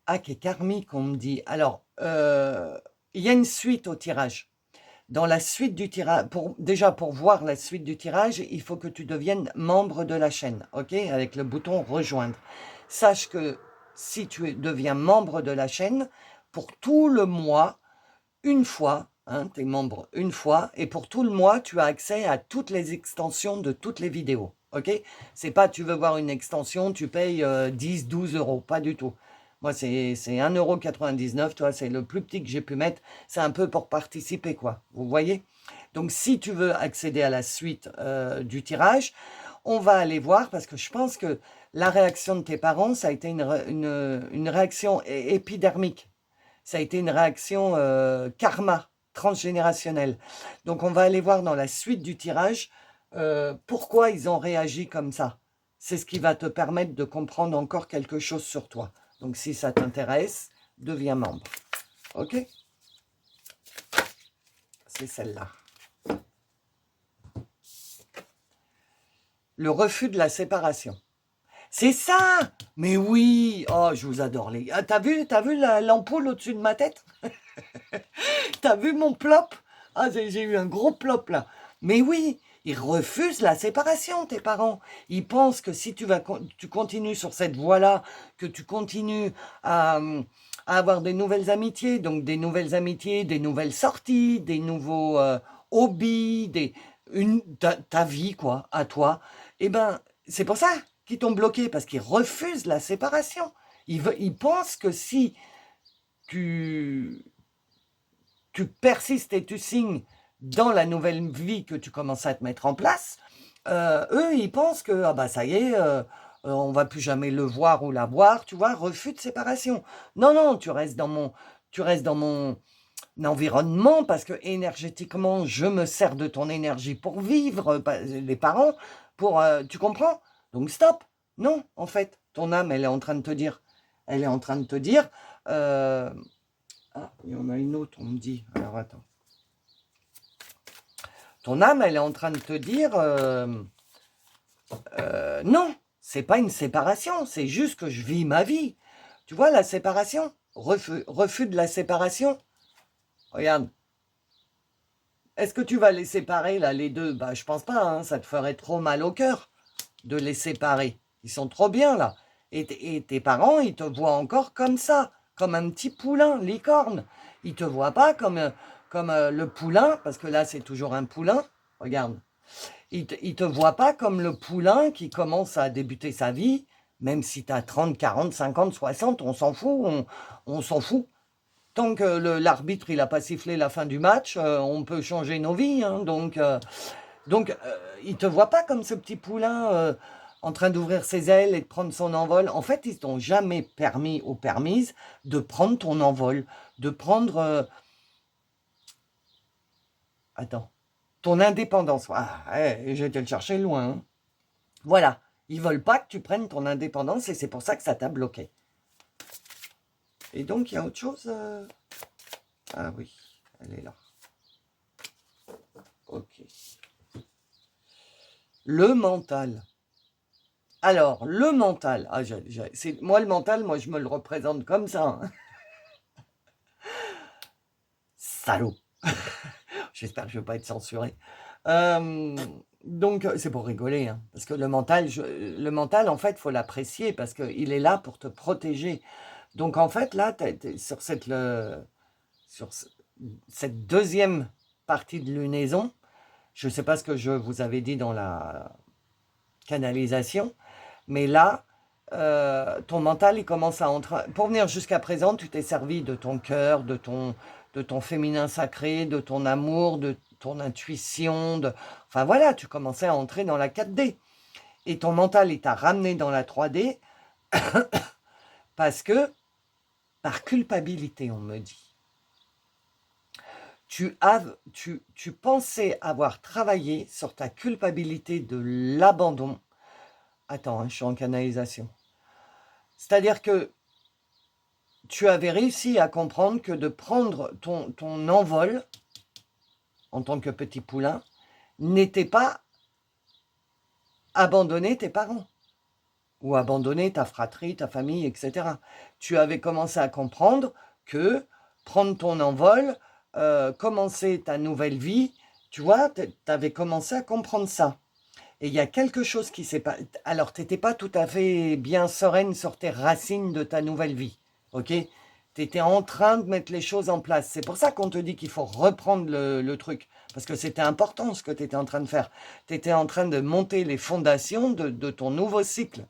Ah, qui est karmique, on me dit. Alors, il y a une suite au tirage. Dans la suite du tirage, déjà pour voir la suite du tirage, il faut que tu deviennes membre de la chaîne, ok? Avec le bouton rejoindre. Sache que si tu deviens membre de la chaîne, pour tout le mois, une fois, hein, tu es membre une fois, et pour tout le mois, tu as accès à toutes les extensions de toutes les vidéos, ok? C'est pas tu veux voir une extension, tu payes 10, 12 euros, pas du tout. Moi, c'est 1,99 €, toi, c'est le plus petit que j'ai pu mettre. C'est un peu pour participer, quoi. Vous voyez? Donc, si tu veux accéder à la suite du tirage, on va aller voir, parce que je pense que la réaction de tes parents, ça a été une réaction épidermique. Ça a été une réaction karma, transgénérationnelle. Donc, on va aller voir dans la suite du tirage pourquoi ils ont réagi comme ça. C'est ce qui va te permettre de comprendre encore quelque chose sur toi. Donc, si ça t'intéresse, deviens membre. Ok? C'est celle-là. Le refus de la séparation. C'est ça! Mais oui! Oh, je vous adore, les gars. T'as vu l'ampoule au-dessus de ma tête? T'as vu mon plop? Ah, j'ai eu un gros plop, là. Mais oui, ils refusent la séparation, tes parents. Ils pensent que si tu continues sur cette voie-là, que tu continues à avoir des nouvelles amitiés, donc des nouvelles amitiés, des nouvelles sorties, des nouveaux hobbies, ta vie, quoi, à toi, eh ben, c'est pour ça qu'ils t'ont bloqué, parce qu'ils refusent la séparation. Ils pensent que si tu persistes et tu signes dans la nouvelle vie que tu commences à te mettre en place, eux, ils pensent que ah bah ça y est, on va plus jamais le voir ou la voir, tu vois, refus de séparation. Non, non, tu restes dans mon environnement parce que énergétiquement, je me sers de ton énergie pour vivre, les parents, tu comprends? Donc stop. Non, en fait, ton âme, elle est en train de te dire, euh, ah, il y en a une autre, on me dit. Alors, attends. Ton âme, elle est en train de te dire, non, c'est pas une séparation, c'est juste que je vis ma vie. Tu vois, la séparation, refus de la séparation. Regarde. Est-ce que tu vas les séparer, là, les deux? Bah, je pense pas, hein, ça te ferait trop mal au cœur de les séparer. Ils sont trop bien, là. Et tes parents, ils te voient encore comme ça, comme un petit poulain, licorne. Ils te voient pas comme le poulain, parce que là, c'est toujours un poulain. Regarde. Ils te voient pas comme le poulain qui commence à débuter sa vie, même si tu as 30, 40, 50, 60, on s'en fout, on s'en fout. Tant que l'arbitre il n'a pas sifflé la fin du match, on peut changer nos vies. Hein, donc il ne te voit pas comme ce petit poulain en train d'ouvrir ses ailes et de prendre son envol. En fait, ils t'ont jamais permis ou permise de prendre ton envol, de prendre... attends, ton indépendance. Ah, j'ai été le chercher loin. Hein. Voilà, ils veulent pas que tu prennes ton indépendance et c'est pour ça que ça t'a bloqué. Et donc, il y a autre chose Ah oui, elle est là. Ok. Le mental. Alors, le mental. Ah, moi, le mental, moi, je me le représente comme ça. Hein. Salaud. J'espère que je ne vais pas être censuré. Donc, c'est pour rigoler. Hein, parce que le mental, en fait, il faut l'apprécier parce qu'il est là pour te protéger. Donc, en fait, là, sur cette deuxième partie de lunaison, je ne sais pas ce que je vous avais dit dans la canalisation, mais là, ton mental, il commence à entrer. Pour venir jusqu'à présent, tu t'es servi de ton cœur, de ton féminin sacré, de ton amour, de ton intuition. Enfin voilà, tu commençais à entrer dans la 4D. Et ton mental, il t'a ramené dans la 3D. Parce que, par culpabilité, on me dit, tu pensais avoir travaillé sur ta culpabilité de l'abandon. Attends, hein, je suis en canalisation. C'est-à-dire que tu avais réussi à comprendre que de prendre ton envol en tant que petit poulain n'était pas abandonner tes parents ou abandonner ta fratrie, ta famille, etc. Tu avais commencé à comprendre que prendre ton envol, commencer ta nouvelle vie, tu vois, tu avais commencé à comprendre ça. Et il y a quelque chose qui s'est pas... Alors, tu n'étais pas tout à fait bien sereine sur tes racines de ta nouvelle vie, ok? Tu étais en train de mettre les choses en place. C'est pour ça qu'on te dit qu'il faut reprendre le truc. Parce que c'était important ce que tu étais en train de faire. Tu étais en train de monter les fondations de ton nouveau cycle.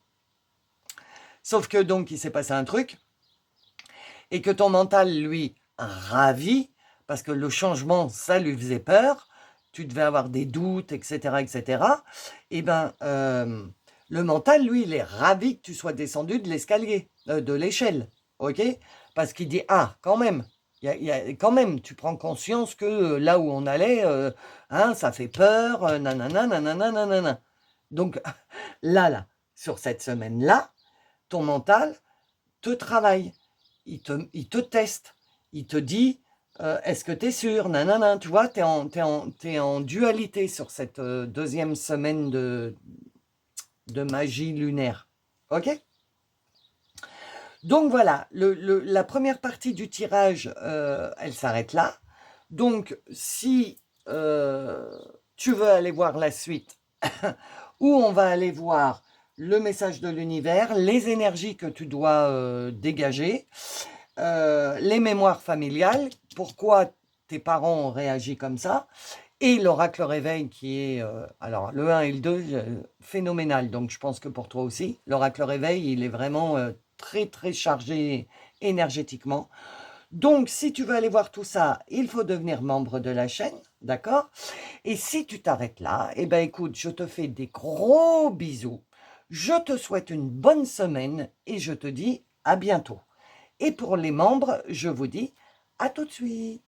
Sauf que donc, il s'est passé un truc et que ton mental, lui, ravi, parce que le changement, ça lui faisait peur, tu devais avoir des doutes, etc., etc., et ben, le mental, lui, il est ravi que tu sois descendu de l'escalier, de l'échelle, ok? Parce qu'il dit, ah, quand même, quand même, tu prends conscience que là où on allait, hein, ça fait peur, nanana, nanana, nanana. Donc, là, sur cette semaine-là, ton mental te travaille, il te teste, il te dit est-ce que tu es sûr, nanana, tu vois, tu es en dualité sur cette deuxième semaine de magie lunaire. Ok? Donc voilà, la première partie du tirage, elle s'arrête là. Donc si tu veux aller voir la suite, où on va aller voir le message de l'univers, les énergies que tu dois dégager, les mémoires familiales, pourquoi tes parents ont réagi comme ça, et l'oracle réveil qui est, alors le 1 et le 2, phénoménal, donc je pense que pour toi aussi, l'oracle réveil, il est vraiment très très chargé énergétiquement. Donc si tu veux aller voir tout ça, il faut devenir membre de la chaîne, d'accord? Et si tu t'arrêtes là, eh ben écoute, je te fais des gros bisous, je te souhaite une bonne semaine et je te dis à bientôt. Et pour les membres, je vous dis à tout de suite.